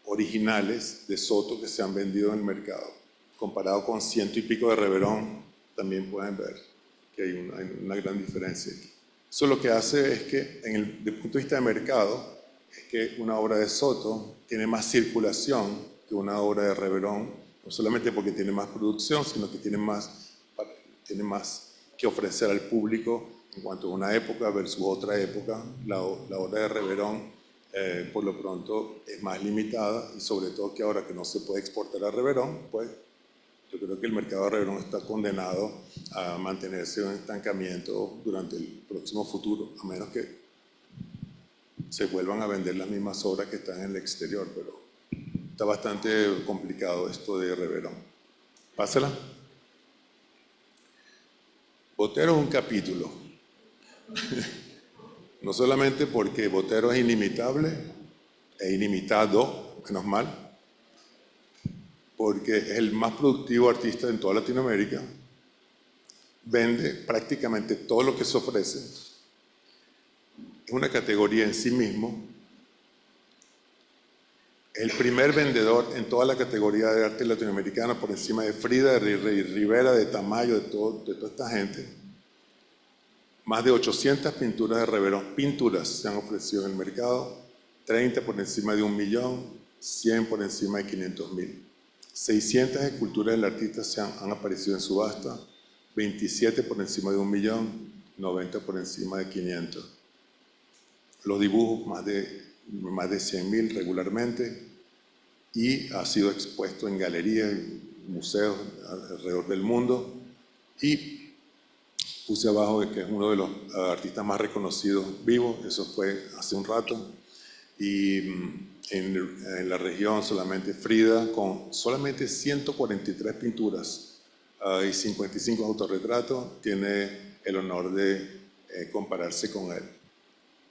originales de Soto que se han vendido en el mercado. Comparado con 100 y pico de Reverón, también pueden ver que hay una gran diferencia aquí. Eso lo que hace es que, desde el punto de vista de mercado, es que una obra de Soto tiene más circulación que una obra de Reverón, no solamente porque tiene más producción, sino que tiene más que ofrecer al público en cuanto a una época versus otra época. La obra de Reverón, por lo pronto, es más limitada, y sobre todo que ahora que no se puede exportar a Reverón, pues yo creo que el mercado de Reverón está condenado a mantenerse en un estancamiento durante el próximo futuro, a menos que se vuelvan a vender las mismas obras que están en el exterior, pero está bastante complicado esto de Reverón. Pásala. Botero es un capítulo. No solamente porque Botero es inimitable, e ilimitado, menos mal, porque es el más productivo artista en toda Latinoamérica, vende prácticamente todo lo que se ofrece, es una categoría en sí mismo, es el primer vendedor en toda la categoría de arte latinoamericana por encima de Frida, de Rivera, de Tamayo, de toda esta gente. Más de 800 pinturas de Reverón, pinturas se han ofrecido en el mercado, 30 por encima de 1 millón, 100 por encima de 500.000. 600 esculturas del artista han aparecido en subasta, 27 por encima de 1 millón, 90 por encima de 500. Los dibujos más de 100.000 regularmente, y ha sido expuesto en galerías y museos alrededor del mundo. Y puse abajo que es uno de los artistas más reconocidos vivos, eso fue hace un rato. Y en la región solamente Frida, con solamente 143 pinturas y 55 autorretratos, tiene el honor de compararse con él.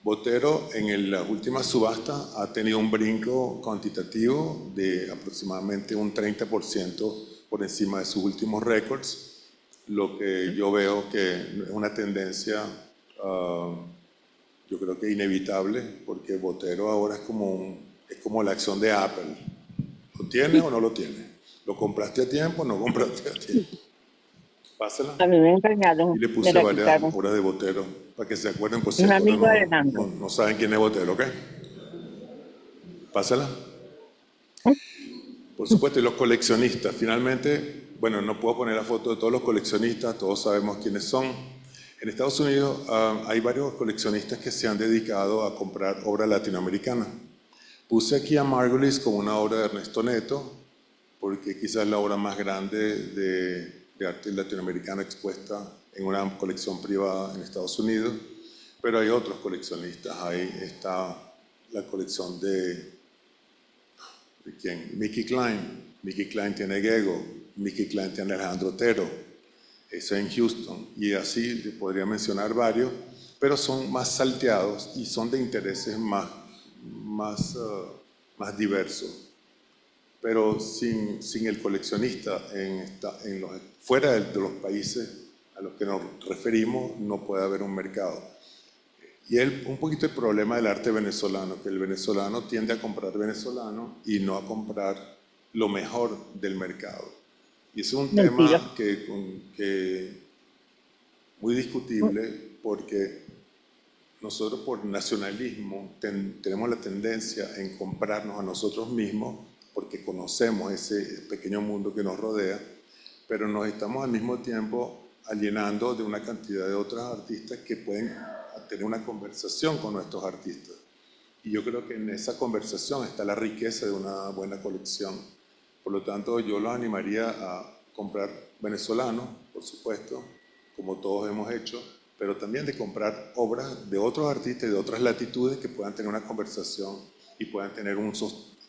Botero en la última subasta ha tenido un brinco cuantitativo de aproximadamente un 30% por encima de sus últimos récords, lo que yo veo que es una tendencia yo creo que inevitable, porque Botero ahora es como la acción de Apple. ¿Lo tienes o no lo tienes? ¿Lo compraste a tiempo o no compraste a tiempo? Pásala. A mí me encargaron Y le de puse la varias quitarme. obras de Botero, para que se acuerden, por si Un acaso amigo de Nando. no saben quién es Botero, ¿ok? Pásala. Por supuesto, y los coleccionistas. Finalmente, bueno, no puedo poner la foto de todos los coleccionistas, todos sabemos quiénes son. En Estados Unidos hay varios coleccionistas que se han dedicado a comprar obra latinoamericana. Puse aquí a Margulis como una obra de Ernesto Neto, porque quizás es la obra más grande de arte latinoamericano expuesta en una colección privada en Estados Unidos, pero hay otros coleccionistas. Ahí está la colección ¿de quién? Mickey Klein. Mickey Klein tiene Gego, Mickey Klein tiene Alejandro Otero, eso en Houston, y así podría mencionar varios, pero son más salteados y son de intereses más diversos. Pero sin el coleccionista fuera de los países a los que nos referimos, no puede haber un mercado. Y un poquito el problema del arte venezolano, que el venezolano tiende a comprar venezolano y no a comprar lo mejor del mercado. Y es un tema que muy discutible, porque nosotros por nacionalismo tenemos la tendencia en comprarnos a nosotros mismos porque conocemos ese pequeño mundo que nos rodea, pero nos estamos al mismo tiempo alienando de una cantidad de otros artistas que pueden tener una conversación con nuestros artistas. Y yo creo que en esa conversación está la riqueza de una buena colección. Por lo tanto, yo los animaría a comprar venezolanos, por supuesto, como todos hemos hecho, pero también de comprar obras de otros artistas de otras latitudes que puedan tener una conversación y puedan tener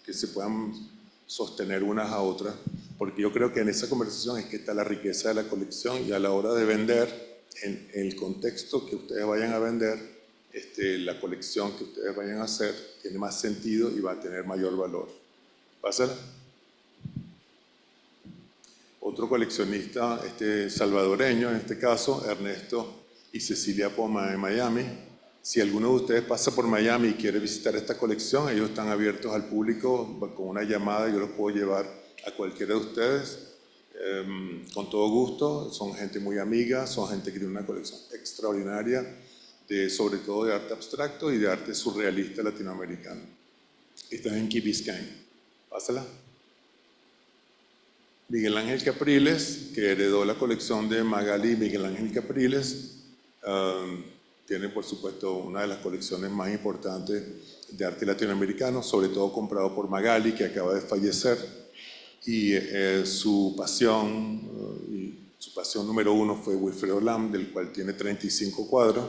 que se puedan sostener unas a otras, porque yo creo que en esa conversación es que está la riqueza de la colección, y a la hora de vender, en el contexto que ustedes vayan a vender, la colección que ustedes vayan a hacer tiene más sentido y va a tener mayor valor. Pásala. Otro coleccionista salvadoreño, en este caso, Ernesto y Cecilia Poma de Miami. Si alguno de ustedes pasa por Miami y quiere visitar esta colección, ellos están abiertos al público con una llamada, yo los puedo llevar a cualquiera de ustedes con todo gusto. Son gente muy amiga, son gente que tiene una colección extraordinaria sobre todo de arte abstracto y de arte surrealista latinoamericano. Están en Key Biscayne. Pásala. Miguel Ángel Capriles, que heredó la colección de Magali. Miguel Ángel Capriles tiene, por supuesto, una de las colecciones más importantes de arte latinoamericano, sobre todo comprado por Magali, que acaba de fallecer. Y su pasión número uno fue Wilfredo Lam, del cual tiene 35 cuadros.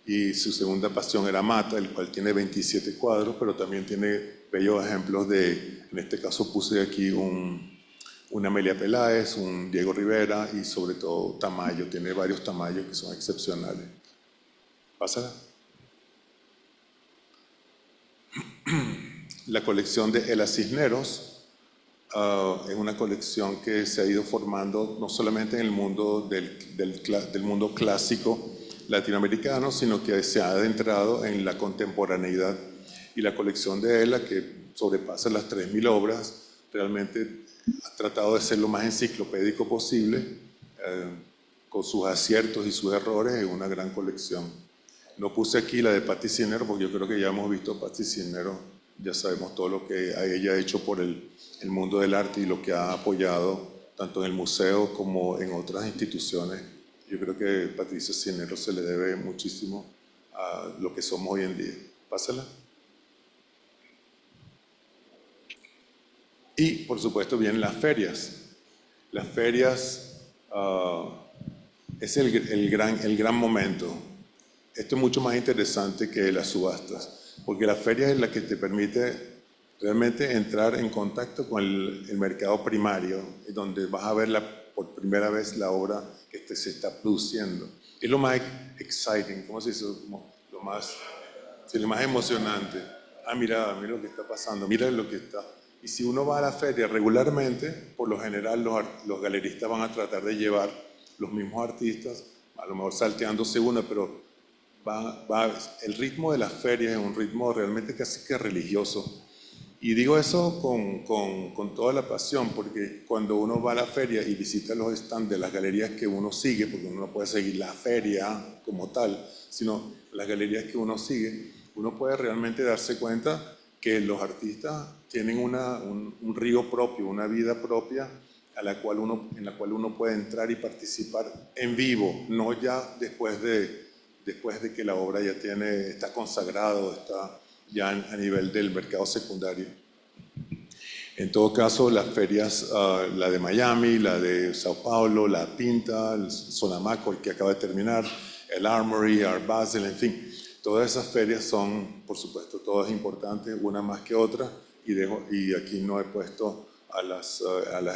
Y su segunda pasión era Mata, el cual tiene 27 cuadros, pero también tiene bellos ejemplos de, en este caso puse aquí una Amelia Peláez, un Diego Rivera y sobre todo Tamayo. Tiene varios Tamayos que son excepcionales. Pásala. La colección de Ela Cisneros es una colección que se ha ido formando no solamente en el mundo del mundo clásico latinoamericano, sino que se ha adentrado en la contemporaneidad. Y la colección de Ela, que sobrepasa las 3.000 obras, realmente ha tratado de ser lo más enciclopédico posible, con sus aciertos y sus errores, en una gran colección. No puse aquí la de Patti Cisneros porque yo creo que ya hemos visto a Patti Cisneros, ya sabemos todo lo que ella ha hecho por el mundo del arte y lo que ha apoyado tanto en el museo como en otras instituciones. Yo creo que Patricia Cisneros se le debe muchísimo a lo que somos hoy en día. Pásala. Y, por supuesto, vienen las ferias. Las ferias es el gran momento. Esto es mucho más interesante que las subastas, porque la feria es la que te permite realmente entrar en contacto con el mercado primario, donde vas a ver por primera vez la obra que se está produciendo. Es lo más exciting, ¿cómo se dice? Lo más emocionante. Mira lo que está pasando, mira lo que está. Y si uno va a la feria regularmente, por lo general los galeristas van a tratar de llevar los mismos artistas, a lo mejor salteándose una, pero el ritmo de las ferias es un ritmo realmente casi que religioso. Y digo eso con toda la pasión, porque cuando uno va a la feria y visita los stands de las galerías que uno sigue, porque uno no puede seguir la feria como tal, sino las galerías que uno sigue, uno puede realmente darse cuenta que los artistas tienen un río propio, una vida propia, en la cual uno puede entrar y participar en vivo, no ya después de que la obra ya está consagrado, está ya a nivel del mercado secundario. En todo caso, las ferias, la de Miami, la de Sao Paulo, la Pinta, el Sonamaco, el que acaba de terminar, el Armory, Art Basel, en fin, todas esas ferias son, por supuesto, todas importantes, una más que otra, y aquí no he puesto a las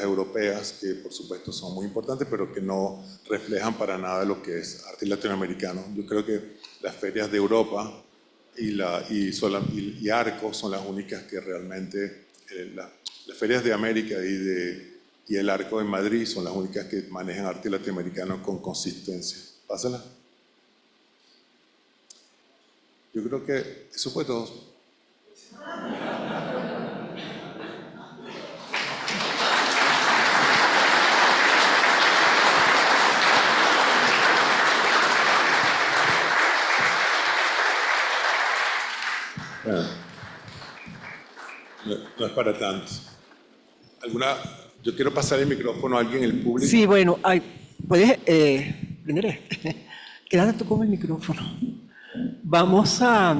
europeas, que por supuesto son muy importantes, pero que no reflejan para nada lo que es arte latinoamericano. Yo creo que las ferias de Europa y Arco son las únicas que realmente, las ferias de América y el Arco en Madrid son las únicas que manejan arte latinoamericano con consistencia. Pásala. Yo creo que eso fue todo. Bueno, no es para tanto. Yo quiero pasar el micrófono a alguien en el público. Sí, bueno, puedes, quédate tú con el micrófono. Vamos a,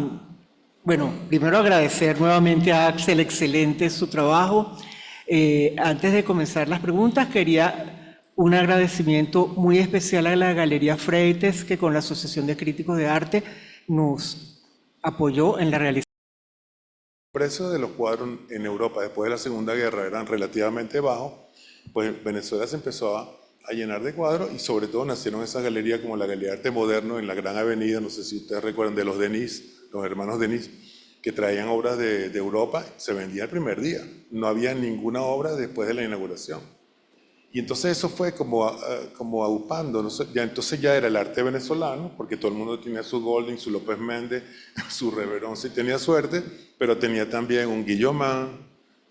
bueno, primero agradecer nuevamente a Axel, excelente su trabajo. Antes de comenzar las preguntas, quería un agradecimiento muy especial a la Galería Freites, que con la Asociación de Críticos de Arte nos apoyó en la realización. Los precios de los cuadros en Europa después de la Segunda Guerra eran relativamente bajos, pues Venezuela se empezó a llenar de cuadros y sobre todo nacieron esas galerías como la Galería de Arte Moderno en la Gran Avenida, no sé si ustedes recuerdan, de los Denis, los hermanos Denis, que traían obras de Europa, se vendía el primer día, no había ninguna obra después de la inauguración. Y entonces eso fue como aupando, ¿no? Entonces ya era el arte venezolano, porque todo el mundo tenía su Golding, su López Méndez, su Reverón, si tenía suerte, pero tenía también un Guillomán,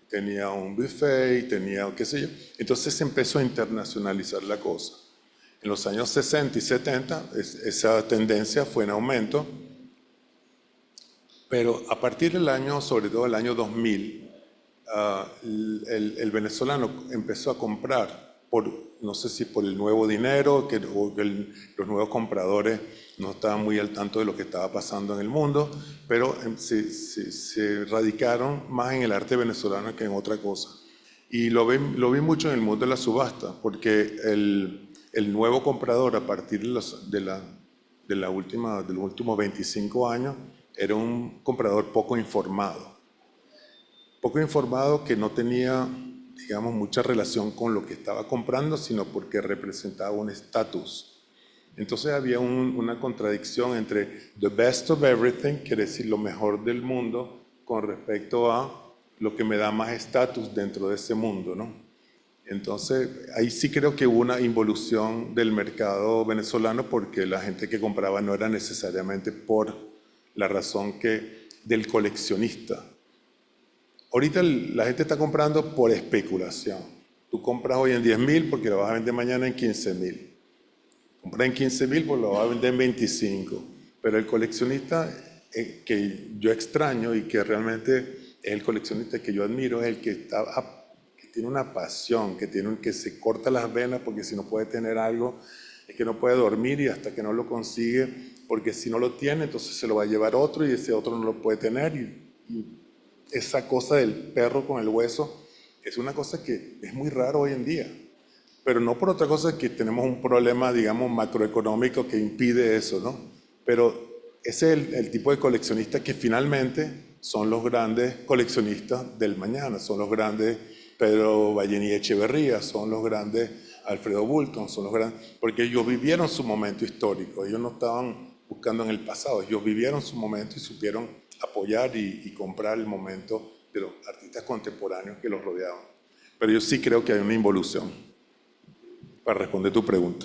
tenía un Buffet, tenía qué sé yo. Entonces se empezó a internacionalizar la cosa. En los años 60 y 70 esa tendencia fue en aumento, pero a partir del año, sobre todo el año 2000, el venezolano empezó a comprar, no sé si por el nuevo dinero, los nuevos compradores no estaban muy al tanto de lo que estaba pasando en el mundo, pero se radicaron más en el arte venezolano que en otra cosa. Y lo vi mucho en el mundo de la subasta, porque el nuevo comprador a partir de los últimos 25 años era un comprador poco informado que no tenía, digamos, mucha relación con lo que estaba comprando, sino porque representaba un estatus. Entonces había una contradicción entre the best of everything, quiere decir lo mejor del mundo, con respecto a lo que me da más estatus dentro de ese mundo, ¿no? Entonces, ahí sí creo que hubo una involución del mercado venezolano porque la gente que compraba no era necesariamente por la razón del coleccionista. Ahorita la gente está comprando por especulación. Tú compras hoy en 10.000 porque lo vas a vender mañana en 15.000. Compras en 15.000 porque lo vas a vender en 25. Pero el coleccionista que yo extraño y que realmente es el coleccionista que yo admiro es el que tiene una pasión, que se corta las venas porque si no puede tener algo es que no puede dormir y hasta que no lo consigue, porque si no lo tiene entonces se lo va a llevar otro y ese otro no lo puede tener y esa cosa del perro con el hueso es una cosa que es muy raro hoy en día, pero no por otra cosa que tenemos un problema, digamos, macroeconómico que impide eso, ¿no? Pero ese es el tipo de coleccionista que finalmente son los grandes coleccionistas del mañana, son los grandes Pedro Vallení Echeverría, son los grandes Alfredo Bulton, son los grandes, porque ellos vivieron su momento histórico, ellos no estaban buscando en el pasado, ellos vivieron su momento y supieron apoyar y comprar el momento de los artistas contemporáneos que los rodeaban. Pero yo sí creo que hay una involución, para responder tu pregunta.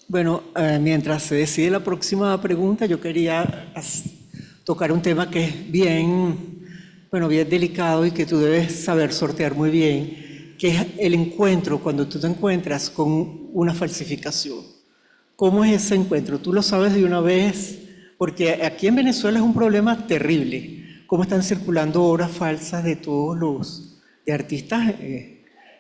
Bueno, mientras se decide la próxima pregunta, yo quería tocar un tema que es bien delicado y que tú debes saber sortear muy bien, que es el encuentro, cuando tú te encuentras con una falsificación. ¿Cómo es ese encuentro? Tú lo sabes de una vez, porque aquí en Venezuela es un problema terrible. Cómo están circulando obras falsas de todos de artistas,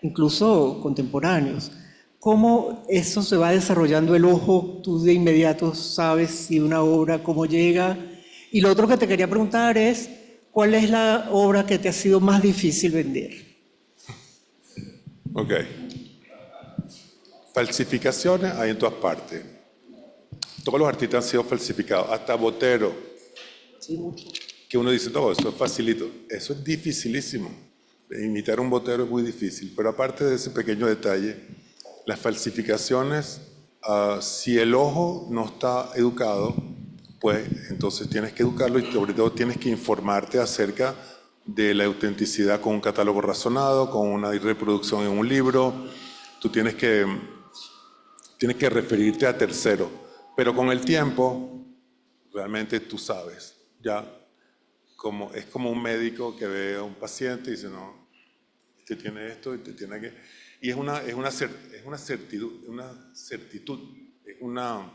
incluso contemporáneos. ¿Cómo eso se va desarrollando el ojo? Tú de inmediato sabes si una obra, cómo llega. Y lo otro que te quería preguntar es, ¿cuál es la obra que te ha sido más difícil vender? Ok. Falsificaciones hay en todas partes. Todos los artistas han sido falsificados, hasta Botero. Sí, mucho. Que uno dice, no, eso es facilito. Eso es dificilísimo. Imitar un Botero es muy difícil. Pero aparte de ese pequeño detalle, las falsificaciones, si el ojo no está educado, pues entonces tienes que educarlo y sobre todo tienes que informarte acerca de la autenticidad con un catálogo razonado, con una reproducción en un libro. Tú tienes que referirte a tercero, pero con el tiempo realmente tú sabes, ya es como un médico que ve a un paciente y dice, no, este tiene esto, este tiene aquello, y es una certitud, es una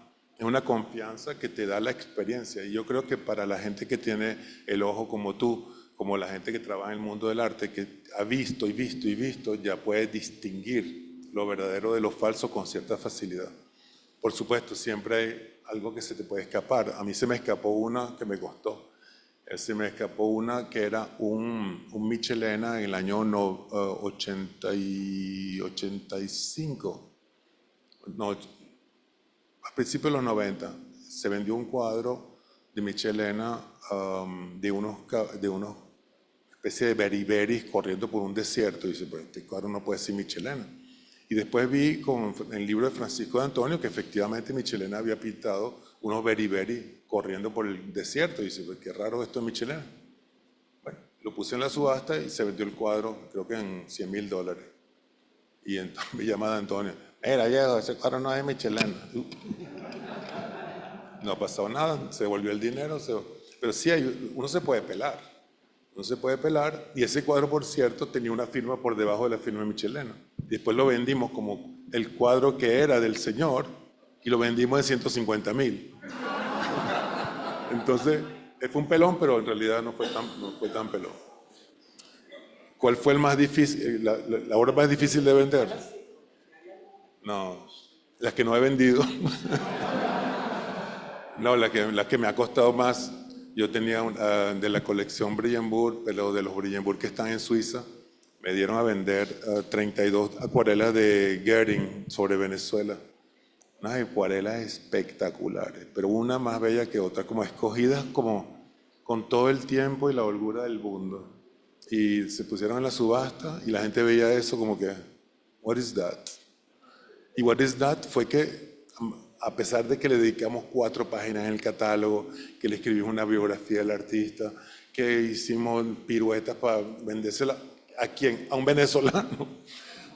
confianza que te da la experiencia, y yo creo que para la gente que tiene el ojo como tú, como la gente que trabaja en el mundo del arte, que ha visto y visto y visto, ya puede distinguir lo verdadero de lo falso con cierta facilidad. Por supuesto, siempre hay algo que se te puede escapar. A mí se me escapó una que me costó. Se me escapó una que era un Michelena en el año 85. No, a principios de los 90. Se vendió un cuadro de Michelena de unos especie de beriberis corriendo por un desierto. Y dice, pues este cuadro no puede ser Michelena. Y después vi en el libro de Francisco de Antonio que efectivamente Michelena había pintado unos beriberi corriendo por el desierto. Y dice, pues qué raro esto es Michelena. Bueno, lo puse en la subasta y se vendió el cuadro, creo que en $100.000. Y entonces me llama de Antonio, mira Diego, ese cuadro no es Michelena. No ha pasado nada, se devolvió el dinero. Pero sí, uno se puede pelar. No se puede pelar, y ese cuadro, por cierto, tenía una firma por debajo de la firma de Michelena. Después lo vendimos como el cuadro que era del señor y lo vendimos en 150.000. Entonces, fue un pelón, pero en realidad no fue tan pelón. ¿Cuál fue el más difícil, la obra más difícil de vender? No, las que no he vendido. No, la que me ha costado más. Yo tenía de la colección Brillenburg, pero de los Brillenburg que están en Suiza, me dieron a vender 32 acuarelas de Goering sobre Venezuela. Unas acuarelas espectaculares, pero una más bella que otra, como escogidas como con todo el tiempo y la holgura del mundo. Y se pusieron en la subasta y la gente veía eso como que, what is that? Y what is that fue que, a pesar de que le dedicamos 4 páginas en el catálogo, que le escribimos una biografía del artista, que hicimos piruetas para vendérsela, ¿a quién? A un venezolano,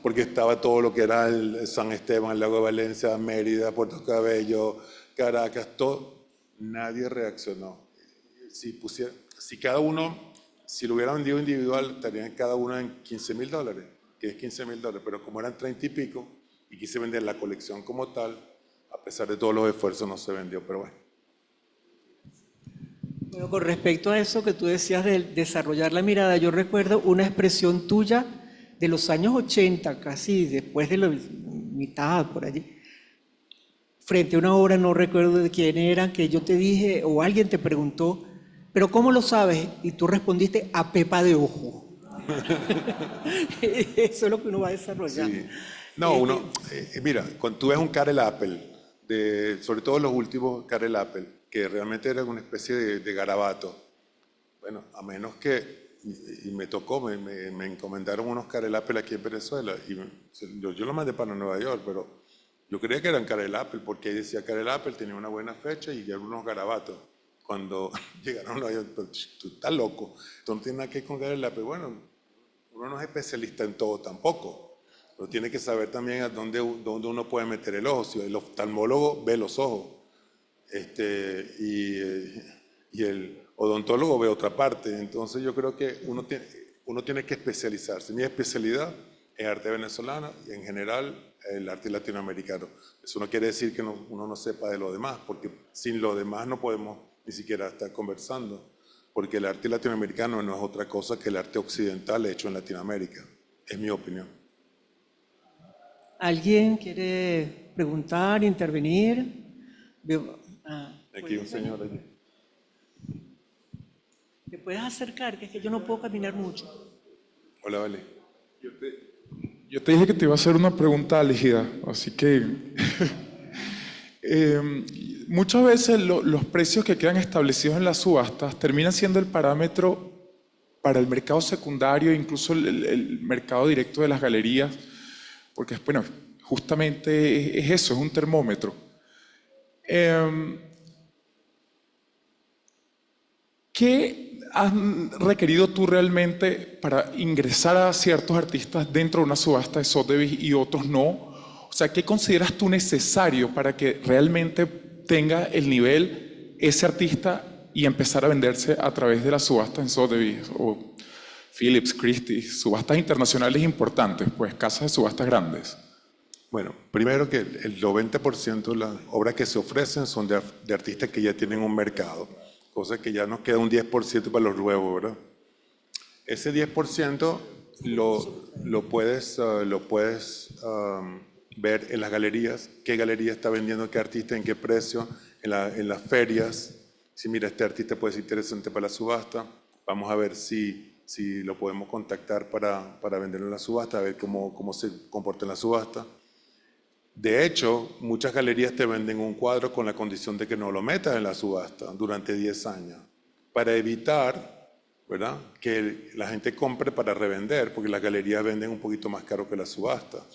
porque estaba todo lo que era el San Esteban, el Lago de Valencia, Mérida, Puerto Cabello, Caracas, todo. Nadie reaccionó. Si cada uno, si lo hubiera vendido individual, estarían cada uno en $15,000, que es $15,000, pero como eran 30 y pico, y quise vender la colección como tal, a pesar de todos los esfuerzos no se vendió, pero bueno. Bueno, con respecto a eso que tú decías de desarrollar la mirada, yo recuerdo una expresión tuya de los años 80, casi después de la mitad, por allí, frente a una obra, no recuerdo de quién era, que yo te dije, o alguien te preguntó, ¿pero cómo lo sabes? Y tú respondiste, a pepa de ojo. Eso es lo que uno va desarrollando. Sí. No, mira, cuando tú ves un Karel Appel, sobre todo los últimos Karel Appel, que realmente eran una especie de garabato, bueno, a menos que, y me tocó, me encomendaron unos Karel Appel aquí en Venezuela, y yo lo mandé para Nueva York, pero yo creía que eran Karel Appel, porque ahí decía Karel Appel, tenía una buena fecha y algunos garabatos. Cuando llegaron a Nueva York, tú estás loco, tú no tienes nada que ver con Karel Appel. Bueno, uno no es especialista en todo tampoco. Pero tiene que saber también a dónde uno puede meter el ojo. Si el oftalmólogo ve los ojos y el odontólogo ve otra parte. Entonces yo creo que uno tiene que especializarse. Mi especialidad es arte venezolano y en general el arte latinoamericano. Eso no quiere decir que uno no sepa de lo demás, porque sin lo demás no podemos ni siquiera estar conversando, porque el arte latinoamericano no es otra cosa que el arte occidental hecho en Latinoamérica. Es mi opinión. ¿Alguien quiere preguntar, intervenir? Aquí un señor allí. ¿Te puedes acercar? Que es que yo no puedo caminar mucho. Hola, Vale. Yo te dije que te iba a hacer una pregunta álgida, así que muchas veces los precios que quedan establecidos en las subastas terminan siendo el parámetro para el mercado secundario, incluso el mercado directo de las galerías, porque bueno, justamente es eso, es un termómetro. ¿Qué has requerido tú realmente para ingresar a ciertos artistas dentro de una subasta de Sotheby's y otros no? O sea, ¿qué consideras tú necesario para que realmente tenga el nivel ese artista y empezar a venderse a través de la subasta en Sotheby's o Phillips, Christie, subastas internacionales importantes, pues casas de subastas grandes? Bueno, primero que el 90% de las obras que se ofrecen son de artistas que ya tienen un mercado, cosa que ya nos queda un 10% para los nuevos, ¿verdad? Ese 10% lo puedes ver en las galerías, qué galería está vendiendo qué artista, en qué precio, en las ferias. Si mira, este artista puede ser interesante para la subasta, vamos a ver si lo podemos contactar para venderlo en la subasta, a ver cómo se comporta en la subasta. De hecho, muchas galerías te venden un cuadro con la condición de que no lo metas en la subasta durante 10 años, para evitar, ¿verdad?, que la gente compre para revender, porque las galerías venden un poquito más caro que la subasta.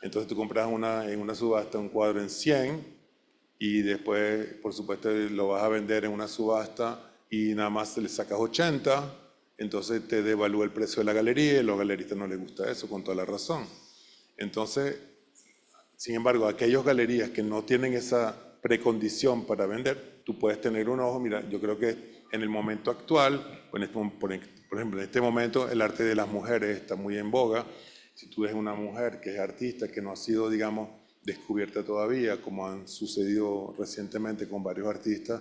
Entonces tú compras en una subasta un cuadro en 100 y después, por supuesto, lo vas a vender en una subasta y nada más le sacas 80, entonces te devalúa el precio de la galería y a los galeristas no les gusta eso, con toda la razón. Entonces, sin embargo, aquellas galerías que no tienen esa precondición para vender, tú puedes tener un ojo. Mira, yo creo que en el momento actual, por ejemplo, en este momento el arte de las mujeres está muy en boga Si tú ves una mujer que es artista, que no ha sido, digamos, descubierta todavía, como han sucedido recientemente con varios artistas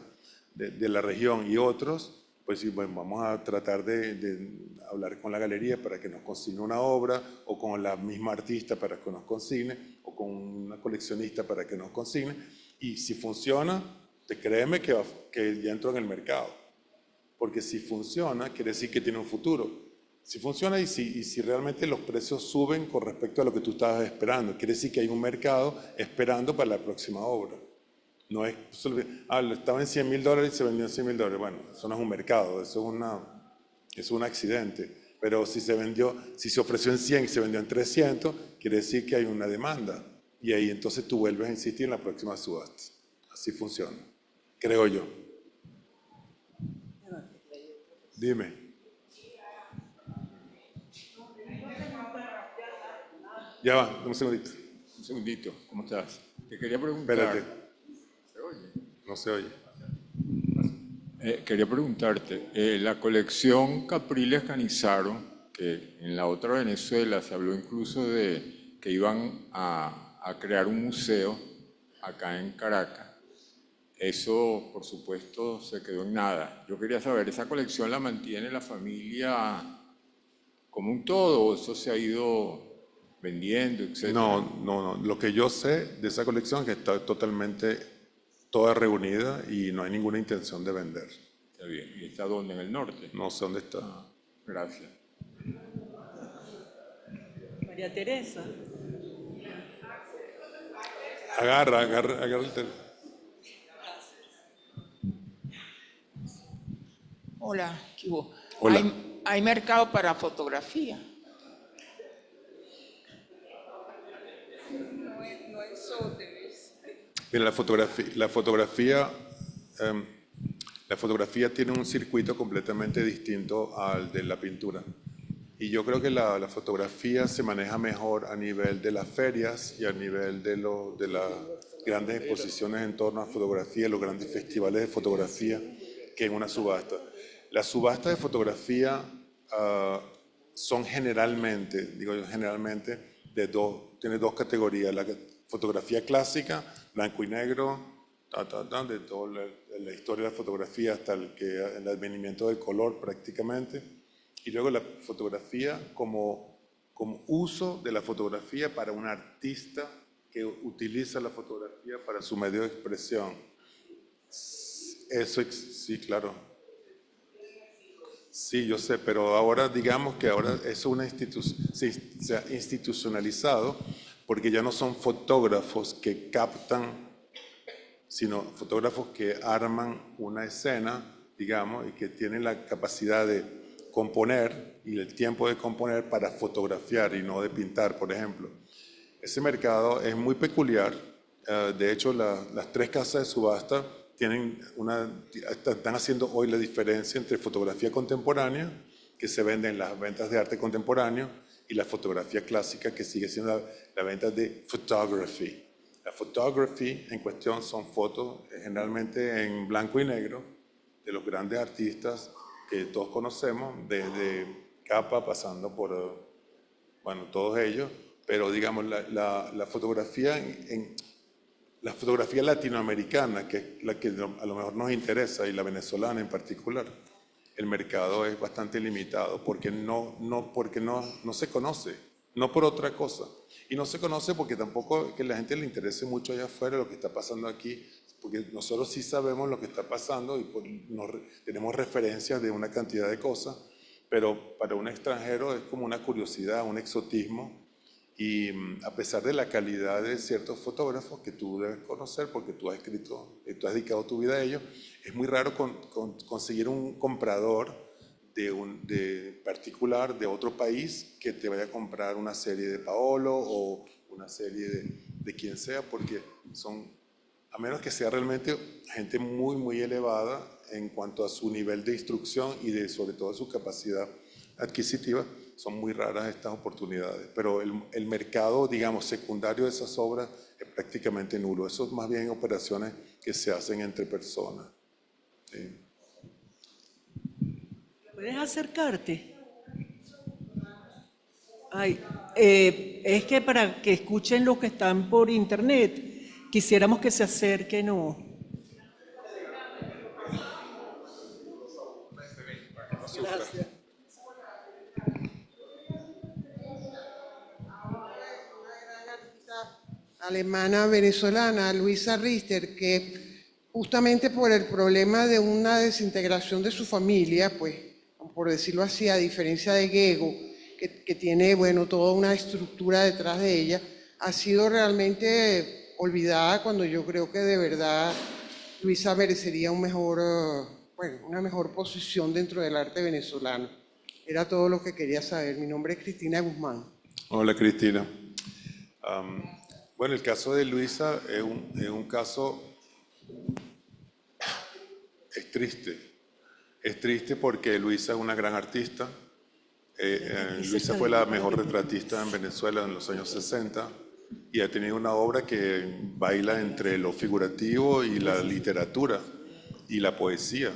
de la región y otros, pues sí, bueno, vamos a tratar de hablar con la galería para que nos consigne una obra, o con la misma artista para que nos consigne, o con una coleccionista para que nos consigne. Y si funciona, créeme que ya entró en el mercado. Porque si funciona, quiere decir que tiene un futuro. Si funciona y si realmente los precios suben con respecto a lo que tú estabas esperando, quiere decir que hay un mercado esperando para la próxima obra. No es, estaba en $100.000 y se vendió en $100.000. Bueno, eso no es un mercado, eso es un accidente. Pero si se ofreció en 100 y se vendió en 300, quiere decir que hay una demanda. Y ahí entonces tú vuelves a insistir en la próxima subasta. Así funciona, creo yo. Dime. Ya va, un segundito. Un segundito, ¿cómo estás? Te quería preguntar. Espérate. ¿Se oye? No se oye. Quería preguntarte, la colección Capriles Canizaro, que en la otra Venezuela se habló incluso de que iban a crear un museo acá en Caracas, eso por supuesto se quedó en nada. Yo quería saber, ¿esa colección la mantiene la familia como un todo o eso se ha ido vendiendo, etcétera? No. Lo que yo sé de esa colección es que está totalmente toda reunida y no hay ninguna intención de vender. Está bien. ¿Y está dónde? ¿En el norte? No sé dónde está. Gracias. María Teresa. Agarra el teléfono. Hola, ¿qué hubo? Hola. ¿Hay mercado para fotografía? No es Sotheby's. Mira, la fotografía tiene un circuito completamente distinto al de la pintura. Y yo creo que la fotografía se maneja mejor a nivel de las ferias y a nivel de las grandes exposiciones en torno a fotografía, los grandes festivales de fotografía, que en una subasta. Las subastas de fotografía son generalmente, digo yo generalmente, tiene dos categorías. La fotografía clásica, blanco y negro, de toda la historia de la fotografía hasta el advenimiento del color prácticamente. Y luego la fotografía como uso de la fotografía para un artista que utiliza la fotografía para su medio de expresión. Eso, sí, claro. Sí, yo sé, pero ahora digamos que ahora es se ha institucionalizado porque ya no son fotógrafos que captan, sino fotógrafos que arman una escena, digamos, y que tienen la capacidad de componer y el tiempo de componer para fotografiar y no de pintar, por ejemplo. Ese mercado es muy peculiar. De hecho, las tres casas de subasta están haciendo hoy la diferencia entre fotografía contemporánea, que se vende en las ventas de arte contemporáneo, y la fotografía clásica, que sigue siendo la venta de photography. La photography en cuestión son fotos generalmente en blanco y negro de los grandes artistas que todos conocemos, desde Capa pasando por, bueno, todos ellos, pero digamos la fotografía la fotografía latinoamericana, que es la que a lo mejor nos interesa, y la venezolana en particular, el mercado es bastante limitado porque no se conoce, no por otra cosa. Y no se conoce porque tampoco que la gente le interese mucho allá afuera lo que está pasando aquí, porque nosotros sí sabemos lo que está pasando y tenemos referencias de una cantidad de cosas, pero para un extranjero es como una curiosidad, un exotismo. Y a pesar de la calidad de ciertos fotógrafos que tú debes conocer porque tú has escrito, tú has dedicado tu vida a ellos, es muy raro conseguir un comprador de particular de otro país que te vaya a comprar una serie de Paolo o una serie de quien sea, porque a menos que sea realmente gente muy, muy elevada en cuanto a su nivel de instrucción y sobre todo su capacidad adquisitiva, son muy raras estas oportunidades. Pero el mercado, digamos, secundario de esas obras es prácticamente nulo. Eso es más bien operaciones que se hacen entre personas. ¿Sí? ¿Puedes acercarte? Ay, es que para que escuchen los que están por internet, quisiéramos que se acerquen o... Gracias. Alemana venezolana, Luisa Richter, que justamente por el problema de una desintegración de su familia, pues, por decirlo así, a diferencia de Gego, que tiene, bueno, toda una estructura detrás de ella, ha sido realmente olvidada cuando yo creo que de verdad Luisa merecería un mejor, una mejor posición dentro del arte venezolano. Era todo lo que quería saber. Mi nombre es Cristina Guzmán. Hola, Cristina. Bueno, el caso de Luisa es un caso, es triste. Es triste porque Luisa es una gran artista. Luisa fue la mejor retratista en Venezuela en los años 60 y ha tenido una obra que baila entre lo figurativo y la literatura y la poesía.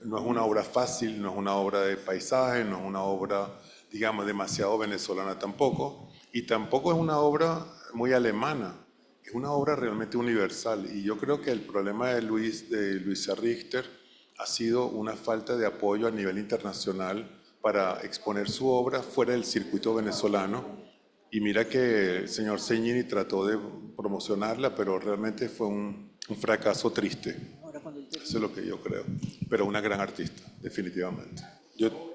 No es una obra fácil, no es una obra de paisaje, no es una obra, digamos, demasiado venezolana tampoco, y tampoco es una obra muy alemana, es una obra realmente universal. Y yo creo que el problema de Luisa Richter ha sido una falta de apoyo a nivel internacional para exponer su obra fuera del circuito venezolano. Y mira que el señor Segnini trató de promocionarla, pero realmente fue un fracaso triste. Eso es lo que yo creo. Pero una gran artista, definitivamente. Yo